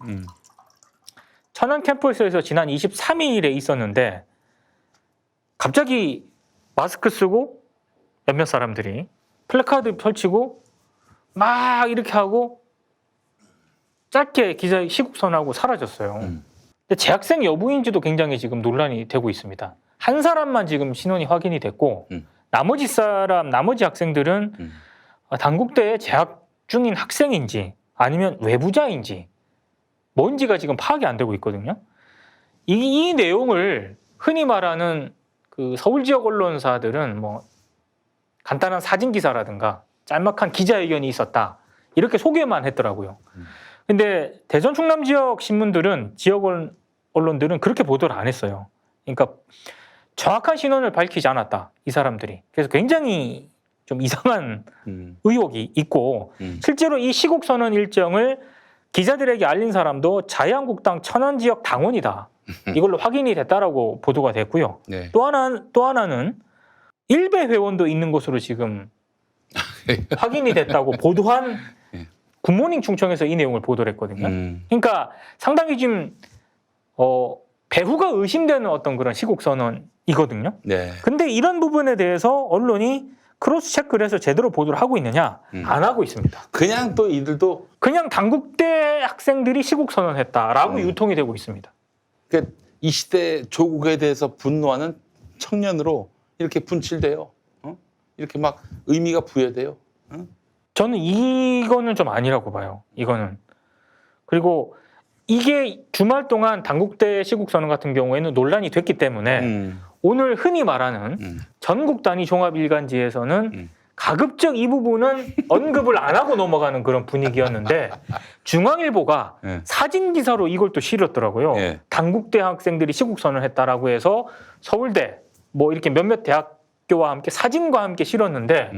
Speaker 3: 천안 캠퍼스에서 지난 23일에 있었는데 갑자기 마스크 쓰고 몇몇 사람들이 플래카드 펼치고 막 이렇게 하고 짧게 기자 시국 선언하고 사라졌어요. 근데 재학생 여부인지도 굉장히 지금 논란이 되고 있습니다. 한 사람만 지금 신원이 확인이 됐고 나머지 학생들은 단국대에 재학 중인 학생인지 아니면 외부자인지 뭔지가 지금 파악이 안 되고 있거든요. 이 내용을 흔히 말하는 그 서울 지역 언론사들은 뭐 간단한 사진 기사라든가 짤막한 기자회견이 있었다 이렇게 소개만 했더라고요. 근데 대전 충남 지역 신문들은 지역 언론들은 그렇게 보도를 안 했어요. 그러니까 정확한 신원을 밝히지 않았다 이 사람들이. 그래서 굉장히 좀 이상한 의혹이 있고 실제로 이 시국 선언 일정을 기자들에게 알린 사람도 자유한국당 천안 지역 당원이다. 이걸로 확인이 됐다라고 보도가 됐고요.
Speaker 1: 네.
Speaker 3: 또 하나는 일베 회원도 있는 것으로 지금 확인이 됐다고 보도한 굿모닝 충청에서 이 내용을 보도를 했거든요. 그러니까 상당히 지금 배후가 의심되는 어떤 그런 시국 선언이거든요.
Speaker 1: 네.
Speaker 3: 근데 이런 부분에 대해서 언론이 크로스 체크를 해서 제대로 보도를 하고 있느냐? 안 하고 있습니다.
Speaker 1: 그냥 또 이들도
Speaker 3: 그냥 단국대 학생들이 시국 선언했다라고 유통이 되고 있습니다.
Speaker 1: 그러니까 이 시대 조국에 대해서 분노하는 청년으로 이렇게 분칠돼요. 이렇게 막 의미가 부여돼요.
Speaker 3: 저는 이거는 좀 아니라고 봐요. 이거는. 그리고 이게 주말 동안 단국대 시국 선언 같은 경우에는 논란이 됐기 때문에 오늘 흔히 말하는 전국 단위 종합일간지에서는 가급적 이 부분은 언급을 안 하고 넘어가는 그런 분위기였는데 중앙일보가 사진 기사로 이걸 또 실었더라고요.
Speaker 1: 네.
Speaker 3: 단국대 학생들이 시국 선언을 했다라고 해서 서울대 뭐 이렇게 몇몇 대학교와 함께 사진과 함께 실었는데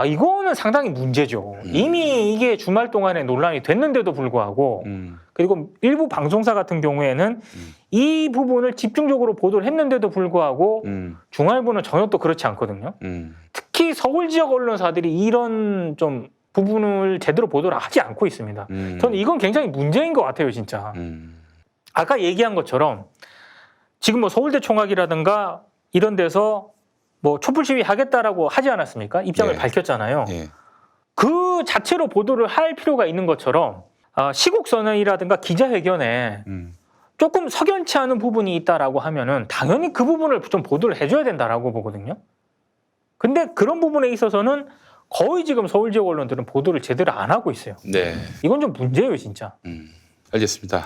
Speaker 3: 이거는 상당히 문제죠. 이미 이게 주말 동안에 논란이 됐는데도 불구하고 그리고 일부 방송사 같은 경우에는 이 부분을 집중적으로 보도를 했는데도 불구하고 중앙일보는 전혀 또 그렇지 않거든요. 특히 서울 지역 언론사들이 이런 좀 부분을 제대로 보도를 하지 않고 있습니다. 저는 이건 굉장히 문제인 것 같아요, 진짜. 아까 얘기한 것처럼 지금 뭐 서울대 총학이라든가 이런 데서 뭐 촛불 시위 하겠다라고 하지 않았습니까? 입장을
Speaker 1: 네.
Speaker 3: 밝혔잖아요.
Speaker 1: 네.
Speaker 3: 그 자체로 보도를 할 필요가 있는 것처럼 시국 선언이라든가 기자회견에 조금 석연치 않은 부분이 있다라고 하면은 당연히 그 부분을 좀 보도를 해줘야 된다라고 보거든요. 근데 그런 부분에 있어서는 거의 지금 서울 지역 언론들은 보도를 제대로 안 하고 있어요.
Speaker 1: 네.
Speaker 3: 이건 좀 문제예요, 진짜.
Speaker 1: 알겠습니다.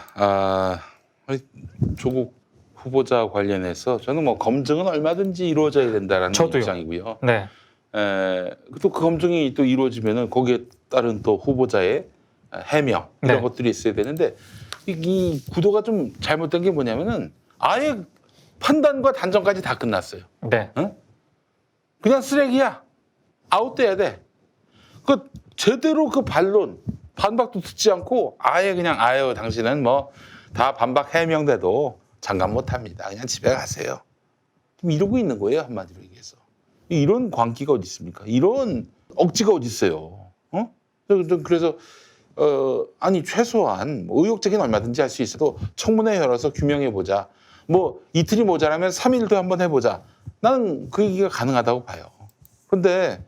Speaker 1: 조국 후보자 관련해서 저는 뭐 검증은 얼마든지 이루어져야 된다라는
Speaker 3: 저도요.
Speaker 1: 입장이고요.
Speaker 3: 네.
Speaker 1: 또 그 검증이 또 이루어지면은 거기에 따른 또 후보자의 해명 이런
Speaker 3: 네.
Speaker 1: 것들이 있어야 되는데 이 구도가 좀 잘못된 게 뭐냐면은 아예 판단과 단정까지 다 끝났어요.
Speaker 3: 네.
Speaker 1: 그냥 쓰레기야. 아웃돼야 돼. 그 제대로 그 반론 반박도 듣지 않고 아예 그냥 아유 당신은 뭐 다 반박 해명돼도 장관 못합니다. 그냥 집에 가세요. 좀 이러고 있는 거예요, 한마디로 얘기해서. 이런 광기가 어디 있습니까? 이런 억지가 어디 있어요? 그래서 아니 최소한 의혹적인 얼마든지 할 수 있어도 청문회 열어서 규명해 보자. 뭐 이틀이 모자라면 3일도 한번 해보자. 나는 그 얘기가 가능하다고 봐요. 근데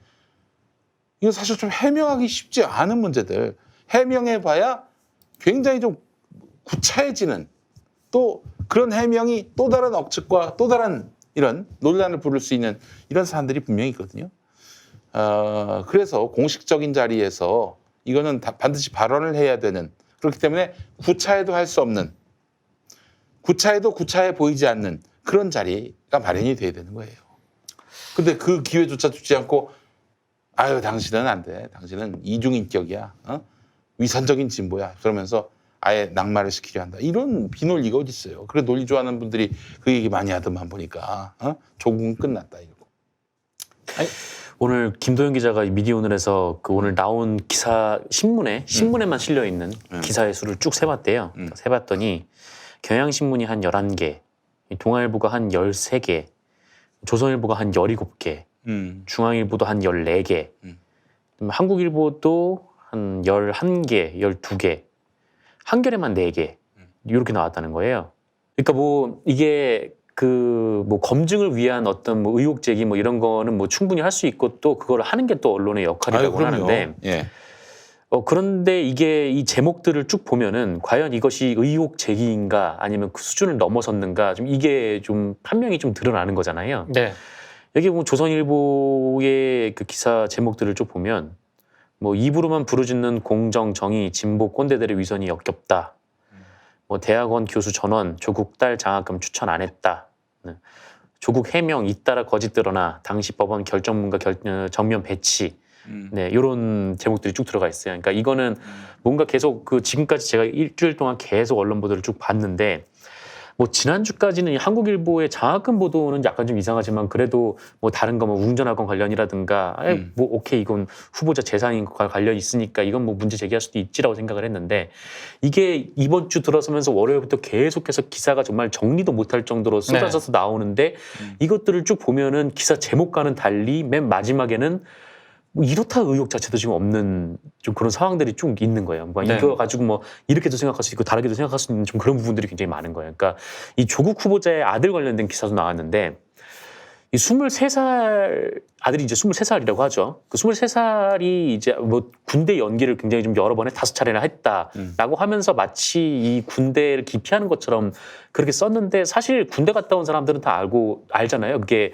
Speaker 1: 이거 사실 좀 해명하기 쉽지 않은 문제들 해명해봐야 굉장히 좀 구차해지는 또 그런 해명이 또 다른 억측과 또 다른 이런 논란을 부를 수 있는 이런 사안들이 분명히 있거든요. 그래서 공식적인 자리에서 이거는 반드시 발언을 해야 되는 그렇기 때문에 구차해도 할 수 없는 구차해도 구차해 보이지 않는 그런 자리가 마련이 돼야 되는 거예요. 근데 그 기회조차 주지 않고 아유 당신은 안 돼. 당신은 이중인격이야. 위선적인 진보야. 그러면서 아예 낙마를 시키려 한다. 이런 비논리가 어디 있어요. 그래 논리 좋아하는 분들이 그 얘기 많이 하더만 보니까 조국은 끝났다 이러고.
Speaker 2: 아니, 오늘 김도영 기자가 미디어오늘에서 그 오늘 나온 기사 신문에만 실려 있는 기사의 수를 쭉 세봤대요. 세봤더니 경향신문이 한 11개, 동아일보가 한 13개, 조선일보가 한 17개, 중앙일보도 한 14개, 한국일보도 한 11개, 12개, 한겨레만 4개 이렇게 나왔다는 거예요. 그러니까 뭐 이게 그 뭐 검증을 위한 어떤 뭐 의혹 제기 뭐 이런 거는 뭐 충분히 할 수 있고 또 그걸 하는 게 또 언론의 역할이라고 하는데
Speaker 1: 예.
Speaker 2: 그런데 이게 이 제목들을 쭉 보면은 과연 이것이 의혹 제기인가 아니면 그 수준을 넘어섰는가 좀 이게 좀 판명이 좀 드러나는 거잖아요.
Speaker 3: 네.
Speaker 2: 여기 뭐 조선일보의 그 기사 제목들을 쭉 보면 뭐 입으로만 부르짖는 공정, 정의, 진보 꼰대들의 위선이 역겹다. 뭐 대학원 교수 전원, 조국 딸 장학금 추천 안 했다. 조국 해명 잇따라 거짓 드러나 당시 법원 결정문과 정면 배치. 네, 이런 제목들이 쭉 들어가 있어요. 그러니까 이거는 뭔가 계속 그 지금까지 제가 일주일 동안 계속 언론 보도를 쭉 봤는데 뭐 지난주까지는 한국일보의 장학금 보도는 약간 좀 이상하지만 그래도 뭐 다른 거 뭐 웅전학원 관련이라든가 뭐 오케이 이건 후보자 재산과 관련이 있으니까 이건 뭐 문제 제기할 수도 있지라고 생각을 했는데 이게 이번 주 들어서면서 월요일부터 계속해서 기사가 정말 정리도 못할 정도로 쏟아져서 나오는데 이것들을 쭉 보면은 기사 제목과는 달리 맨 마지막에는 뭐 이렇다 의혹 자체도 지금 없는 좀 그런 상황들이 쭉 있는 거예요. 뭐
Speaker 3: 네.
Speaker 2: 이거 가지고 뭐 이렇게도 생각할 수 있고 다르게도 생각할 수 있는 좀 그런 부분들이 굉장히 많은 거예요. 그러니까 이 조국 후보자의 아들 관련된 기사도 나왔는데 이 23살 아들이 이제 23살이라고 하죠. 그 23살이 이제 뭐 군대 연기를 굉장히 좀 여러 번에 5차례나 했다라고 하면서 마치 이 군대를 기피하는 것처럼 그렇게 썼는데 사실 군대 갔다 온 사람들은 다 알잖아요. 그게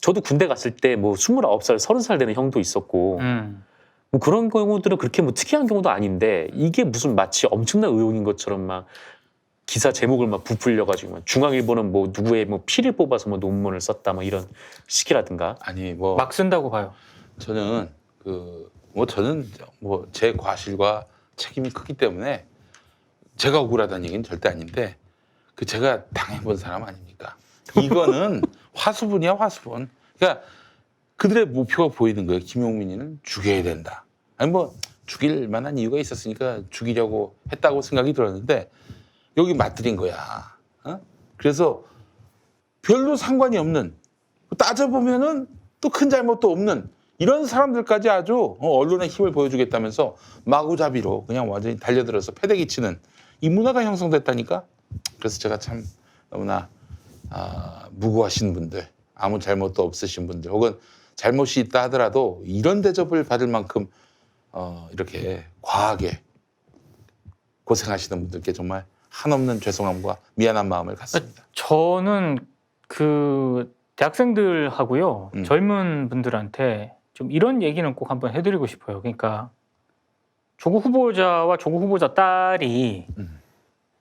Speaker 2: 저도 군대 갔을 때 뭐 29살, 30살 되는 형도 있었고 뭐 그런 경우들은 그렇게 뭐 특이한 경우도 아닌데 이게 무슨 마치 엄청난 의혹인 것처럼 막 기사 제목을 막 부풀려가지고 중앙일보는 뭐 누구의 뭐 피를 뽑아서 뭐 논문을 썼다 뭐 이런 식이라든가
Speaker 1: 아니 뭐
Speaker 3: 막 쓴다고 봐요.
Speaker 1: 저는 저는 뭐 제 과실과 책임이 크기 때문에 제가 억울하다는 얘기는 절대 아닌데 그 제가 당해본 사람 아닙니까? 이거는 화수분이야 화수분. 그러니까 그들의 목표가 보이는 거예요. 김용민이는 죽여야 된다. 아니 뭐 죽일 만한 이유가 있었으니까 죽이려고 했다고 생각이 들었는데 여기 맞들인 거야. 그래서 별로 상관이 없는 따져보면은 또 큰 잘못도 없는 이런 사람들까지 아주 언론의 힘을 보여주겠다면서 마구잡이로 그냥 완전히 달려들어서 패대기 치는 이 문화가 형성됐다니까. 그래서 제가 참 너무나 무고하신 분들, 아무 잘못도 없으신 분들, 혹은 잘못이 있다 하더라도 이런 대접을 받을 만큼 이렇게 과하게 고생하시는 분들께 정말 한없는 죄송함과 미안한 마음을 갖습니다.
Speaker 3: 저는 그 대학생들하고요 젊은 분들한테 좀 이런 얘기는 꼭 한번 해드리고 싶어요. 그러니까 조국 후보자와 조국 후보자 딸이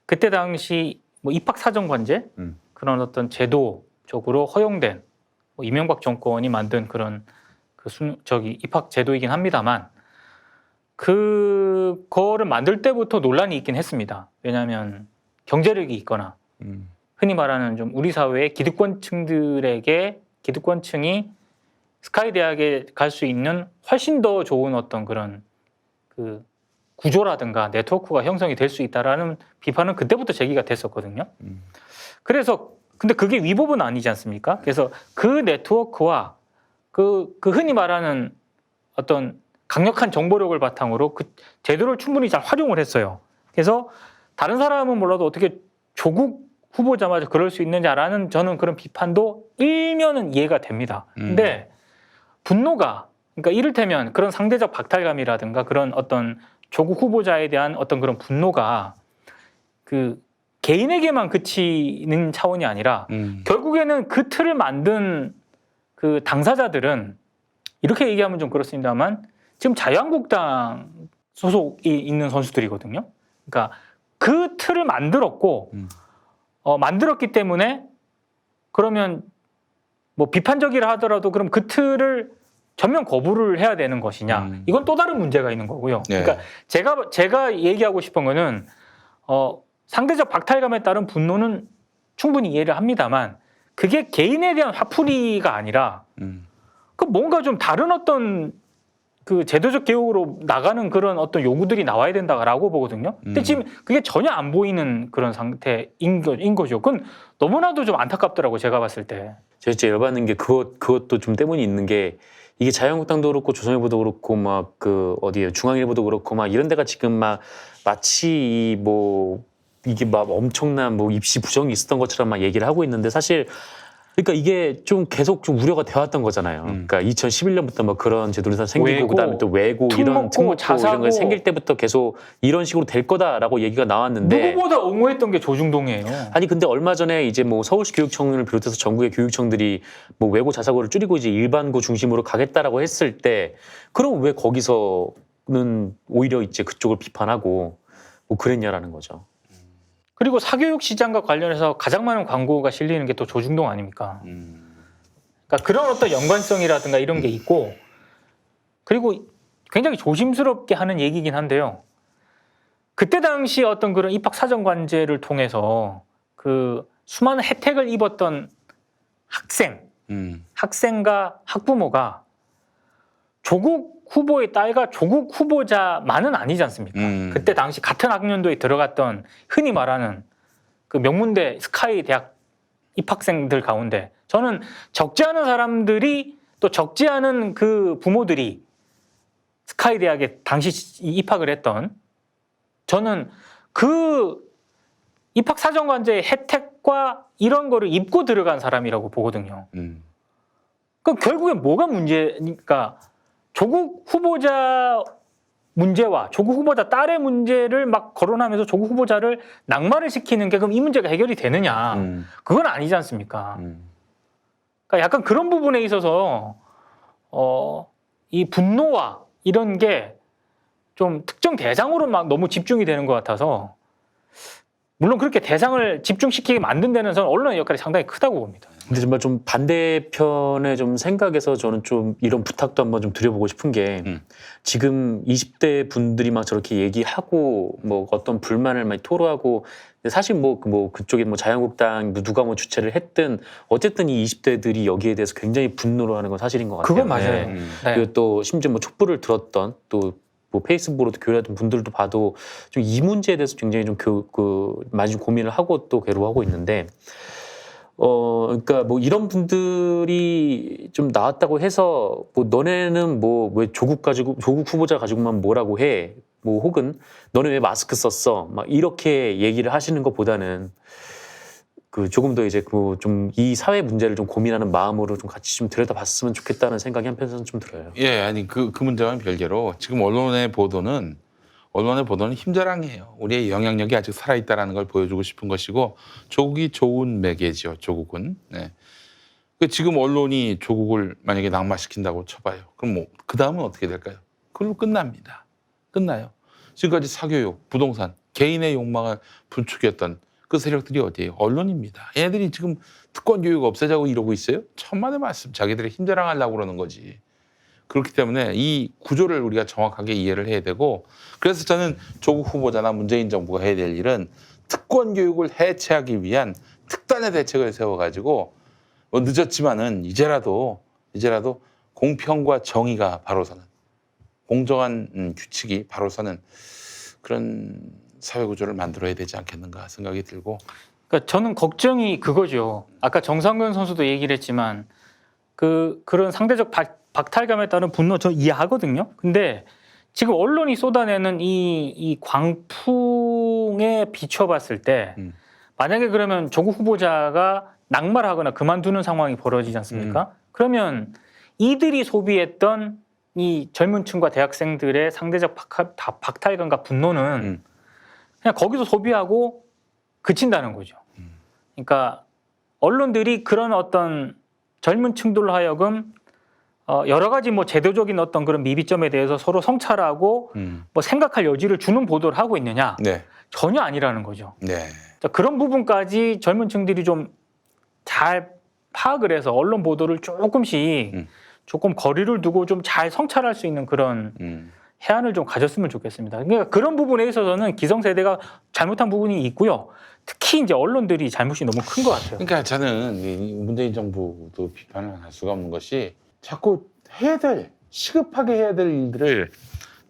Speaker 3: 그때 당시 뭐 입학 사정 관제 그런 어떤 제도적으로 허용된 뭐 이명박 정권이 만든 그런 입학 제도이긴 합니다만 그거를 만들 때부터 논란이 있긴 했습니다. 왜냐하면 경제력이 있거나 흔히 말하는 좀 우리 사회의 기득권층이 스카이 대학에 갈 수 있는 훨씬 더 좋은 어떤 그런 그 구조라든가 네트워크가 형성이 될 수 있다라는 비판은 그때부터 제기가 됐었거든요. 그래서 근데 그게 위법은 아니지 않습니까? 그래서 그 네트워크와 그 흔히 말하는 어떤 강력한 정보력을 바탕으로 그 제도를 충분히 잘 활용을 했어요. 그래서 다른 사람은 몰라도 어떻게 조국 후보자마저 그럴 수 있느냐라는 저는 그런 비판도 일면은 이해가 됩니다. 근데 분노가 그러니까 이를테면 그런 상대적 박탈감이라든가 그런 어떤 조국 후보자에 대한 어떤 그런 분노가 그 개인에게만 그치는 차원이 아니라 결국에는 그 틀을 만든 그 당사자들은 이렇게 얘기하면 좀 그렇습니다만 지금 자유한국당 소속이 있는 선수들이거든요. 그러니까 그 틀을 만들었고 만들었기 때문에 그러면 뭐 비판적이라 하더라도 그럼 그 틀을 전면 거부를 해야 되는 것이냐? 이건 또 다른 문제가 있는 거고요.
Speaker 1: 네.
Speaker 3: 그러니까 제가 얘기하고 싶은 거는 상대적 박탈감에 따른 분노는 충분히 이해를 합니다만 그게 개인에 대한 화풀이가 아니라 그 뭔가 좀 다른 어떤 그 제도적 개혁으로 나가는 그런 어떤 요구들이 나와야 된다라고 보거든요. 근데 지금 그게 전혀 안 보이는 그런 상태인 거죠. 그건 너무나도 좀 안타깝더라고 제가 봤을 때.
Speaker 2: 제가 진짜 열받는 게 그것도 좀 때문이 있는 게 이게 자유한국당도 그렇고 조선일보도 그렇고 막 그 어디에 중앙일보도 그렇고 막 이런 데가 지금 막 마치 뭐 이게 막 엄청난 뭐 입시 부정이 있었던 것처럼 막 얘기를 하고 있는데 사실 그러니까 이게 좀 계속 좀 우려가 되어왔던 거잖아요. 그러니까 2011년부터 뭐 그런 제도가 생기고
Speaker 3: 외고,
Speaker 2: 그다음에 또 외고 이런 특목고 이런 거 생길 때부터 계속 이런 식으로 될 거다라고 얘기가 나왔는데
Speaker 3: 누구보다 옹호했던 게 조중동이에요.
Speaker 2: 아니 근데 얼마 전에 이제 뭐 서울시 교육청을 비롯해서 전국의 교육청들이 뭐 외고 자사고를 줄이고 이제 일반고 중심으로 가겠다라고 했을 때 그럼 왜 거기서는 오히려 이제 그쪽을 비판하고 뭐 그랬냐라는 거죠.
Speaker 3: 그리고 사교육 시장과 관련해서 가장 많은 광고가 실리는 게 또 조중동 아닙니까? 그러니까 그런 어떤 연관성이라든가 이런 게 있고 그리고 굉장히 조심스럽게 하는 얘기긴 한데요. 그때 당시 어떤 그런 입학 사정 관제를 통해서 그 수많은 혜택을 입었던 학생과 학부모가 조국 후보의 딸과 조국 후보자만은 아니지 않습니까? 그때 당시 같은 학년도에 들어갔던 흔히 말하는 그 명문대 스카이 대학 입학생들 가운데 저는 적지 않은 사람들이 또 적지 않은 그 부모들이 스카이 대학에 당시 입학을 했던 저는 그 입학 사정관제의 혜택과 이런 거를 입고 들어간 사람이라고 보거든요. 그럼 결국엔 뭐가 문제니까 조국 후보자 문제와 조국 후보자 딸의 문제를 막 거론하면서 조국 후보자를 낙마를 시키는 게 그럼 이 문제가 해결이 되느냐? 그건 아니지 않습니까? 그러니까 약간 그런 부분에 있어서 이 분노와 이런 게 좀 특정 대상으로 막 너무 집중이 되는 것 같아서 물론 그렇게 대상을 집중시키게 만든 데는 저는 언론의 역할이 상당히 크다고 봅니다.
Speaker 2: 근데 정말 좀 반대편의 좀 생각에서 저는 좀 이런 부탁도 한번 좀 드려보고 싶은 게 지금 20대 분들이 막 저렇게 얘기하고 뭐 어떤 불만을 많이 토로하고 사실 뭐 그쪽에 뭐 자유한국당 누가 뭐 주최를 했든 어쨌든 이 20대들이 여기에 대해서 굉장히 분노를 하는 건 사실인 것 같아요.
Speaker 3: 그건 맞아요.
Speaker 2: 네.
Speaker 3: 네.
Speaker 2: 그리고 또 심지어 뭐 촛불을 들었던 또 뭐 페이스북으로도 교류하던 분들도 봐도 좀 이 문제에 대해서 굉장히 좀 많이 좀 고민을 하고 또 괴로워하고 있는데 그러니까 뭐 이런 분들이 좀 나왔다고 해서 뭐 너네는 뭐 왜 조국 후보자 가지고만 뭐라고 해? 뭐 혹은 너네 왜 마스크 썼어? 막 이렇게 얘기를 하시는 것보다는 그 조금 더 이제 그 좀 이 사회 문제를 좀 고민하는 마음으로 좀 같이 좀 들여다봤으면 좋겠다는 생각이 한편에서는 좀 들어요.
Speaker 1: 예, 아니 그 문제와는 별개로 지금 언론의 보도는 힘자랑이에요. 우리의 영향력이 아직 살아있다라는 걸 보여주고 싶은 것이고 조국이 좋은 매개죠. 조국은. 네. 지금 언론이 조국을 만약에 낙마시킨다고 쳐봐요. 그럼 뭐 그 다음은 어떻게 될까요? 그걸로 끝납니다. 끝나요. 지금까지 사교육, 부동산, 개인의 욕망을 부추겼던 그 세력들이 어디예요? 언론입니다. 얘네들이 지금 특권 교육 없애자고 이러고 있어요? 천만의 말씀. 자기들이 힘자랑하려고 그러는 거지. 그렇기 때문에 이 구조를 우리가 정확하게 이해를 해야 되고 그래서 저는 조국 후보자나 문재인 정부가 해야 될 일은 특권 교육을 해체하기 위한 특단의 대책을 세워가지고 뭐 늦었지만은 이제라도 공평과 정의가 바로 서는 공정한 규칙이 바로 서는 그런 사회 구조를 만들어야 되지 않겠는가 생각이 들고.
Speaker 3: 그러니까 저는 걱정이 그거죠. 아까 정상근 선수도 얘기를 했지만 그런 상대적 박탈감에 따른 분노 저 이해하거든요. 근데 지금 언론이 쏟아내는 이 광풍에 비춰봤을 때 만약에 그러면 조국 후보자가 낙마를 하거나 그만두는 상황이 벌어지지 않습니까? 그러면 이들이 소비했던 이 젊은 층과 대학생들의 상대적 박탈감과 분노는 그냥 거기서 소비하고 그친다는 거죠. 그러니까 언론들이 그런 어떤 젊은 층들로 하여금 여러 가지 뭐 제도적인 어떤 그런 미비점에 대해서 서로 성찰하고 뭐 생각할 여지를 주는 보도를 하고 있느냐?
Speaker 1: 네.
Speaker 3: 전혀 아니라는 거죠.
Speaker 1: 네.
Speaker 3: 그런 부분까지 젊은 층들이 좀 잘 파악을 해서 언론 보도를 조금씩 조금 거리를 두고 좀 잘 성찰할 수 있는 그런 해안을 좀 가졌으면 좋겠습니다. 그러니까 그런 부분에 있어서는 기성세대가 잘못한 부분이 있고요. 특히 이제 언론들이 잘못이 너무 큰 것 같아요.
Speaker 1: 그러니까 저는 이 문재인 정부도 비판을 할 수가 없는 것이 자꾸 시급하게 해야 될 일들을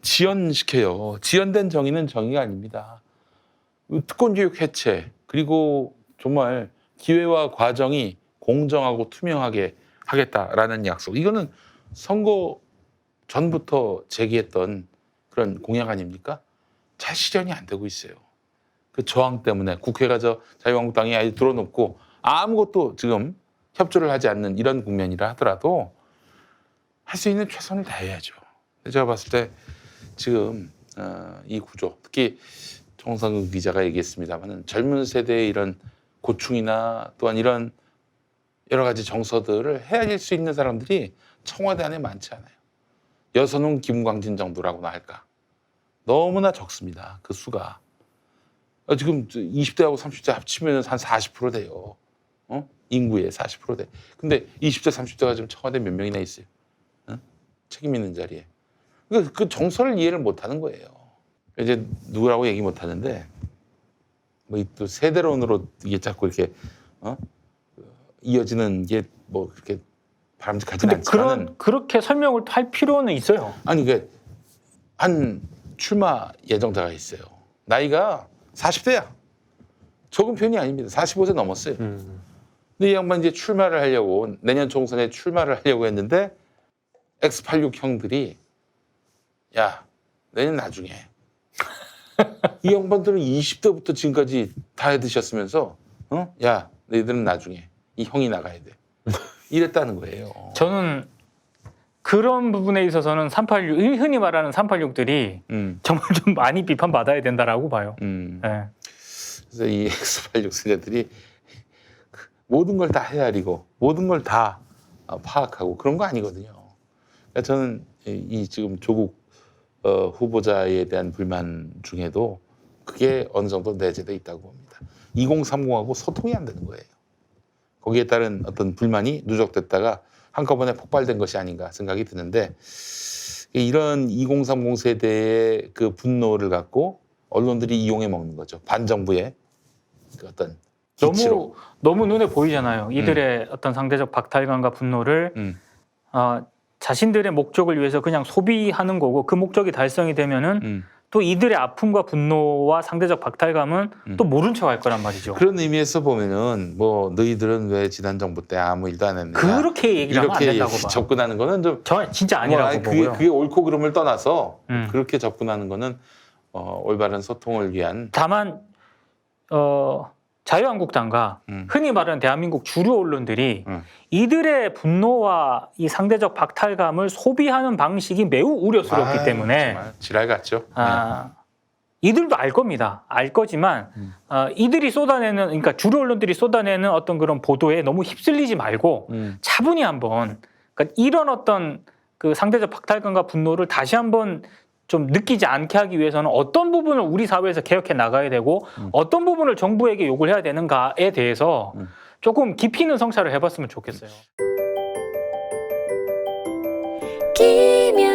Speaker 1: 지연시켜요. 지연된 정의는 정의가 아닙니다. 특권교육 해체, 그리고 정말 기회와 과정이 공정하고 투명하게 하겠다라는 약속. 이거는 선거 전부터 제기했던 그런 공약 아닙니까? 잘 실현이 안 되고 있어요. 그 저항 때문에 국회가 자유한국당이 아예 들어놓고 아무것도 지금 협조를 하지 않는 이런 국면이라 하더라도 할 수 있는 최선을 다해야죠. 제가 봤을 때 지금 이 구조, 특히 정상근 기자가 얘기했습니다마는 젊은 세대의 이런 고충이나 또한 이런 여러 가지 정서들을 헤아릴 수 있는 사람들이 청와대 안에 많지 않아요. 여선웅 김광진 정도라고나 할까. 너무나 적습니다. 그 수가. 지금 20대하고 30대 합치면 한 40% 돼요. 인구의 40% 돼. 근데 20대, 30대가 지금 청와대 몇 명이나 있어요. 책임 있는 자리에. 그러니까 그 정서를 이해를 못 하는 거예요. 이제 누구라고 얘기 못 하는데, 뭐 또 세대론으로 이게 자꾸 이렇게, 이어지는 게 뭐 그렇게 바람직하지는
Speaker 3: 근데
Speaker 1: 않지만은.
Speaker 3: 그렇게 설명을 할 필요는 있어요.
Speaker 1: 아니, 한 출마 예정자가 있어요. 나이가 40대야. 적은 편이 아닙니다. 45세 넘었어요. 근데 이 양반 이제 출마를 하려고, 내년 총선에 출마를 하려고 했는데, X86 형들이, 야, 내년 나중에. 이 양반들은 20대부터 지금까지 다 해드셨으면서, 야, 너희들은 나중에. 이 형이 나가야 돼. 이랬다는 거예요.
Speaker 3: 저는 그런 부분에 있어서는 386, 흔히 말하는 386들이 정말 좀 많이 비판받아야 된다라고 봐요. 네.
Speaker 1: 그래서 이 X86 세대들이 모든 걸 다 헤아리고 모든 걸 다 파악하고 그런 거 아니거든요. 그러니까 저는 이 지금 조국 후보자에 대한 불만 중에도 그게 어느 정도 내재돼 있다고 봅니다. 2030하고 소통이 안 되는 거예요. 거기에 따른 어떤 불만이 누적됐다가 한꺼번에 폭발된 것이 아닌가 생각이 드는데, 이런 2030 세대의 그 분노를 갖고 언론들이 이용해 먹는 거죠. 반정부의 그 어떤 기치로.
Speaker 3: 너무 눈에 보이잖아요. 이들의 어떤 상대적 박탈감과 분노를 자신들의 목적을 위해서 그냥 소비하는 거고, 그 목적이 달성이 되면은 또 이들의 아픔과 분노와 상대적 박탈감은 또 모른 척 할 거란 말이죠.
Speaker 1: 그런 의미에서 보면은 뭐 너희들은 왜 지난 정부 때 아무 일도 안 했느냐,
Speaker 3: 그렇게 얘기를 하면 안
Speaker 1: 이렇게
Speaker 3: 된다고 봐요.
Speaker 1: 접근하는 거는 좀
Speaker 3: 저 진짜 아니라고 보고요.
Speaker 1: 그게 옳고 그름을 떠나서 그렇게 접근하는 거는 올바른 소통을 위한.
Speaker 3: 다만 자유한국당과 흔히 말하는 대한민국 주류 언론들이 이들의 분노와 이 상대적 박탈감을 소비하는 방식이 매우 우려스럽기 때문에
Speaker 1: 정말 지랄 같죠.
Speaker 3: 이들도 알 겁니다. 알 거지만 이들이 쏟아내는, 그러니까 주류 언론들이 쏟아내는 어떤 그런 보도에 너무 휩쓸리지 말고 차분히 한번, 그러니까 이런 어떤 그 상대적 박탈감과 분노를 다시 한번 좀 느끼지 않게 하기 위해서는 어떤 부분을 우리 사회에서 개혁해 나가야 되고 어떤 부분을 정부에게 요구를 해야 되는가에 대해서 조금 깊이 있는 성찰을 해봤으면 좋겠어요.
Speaker 4: 김현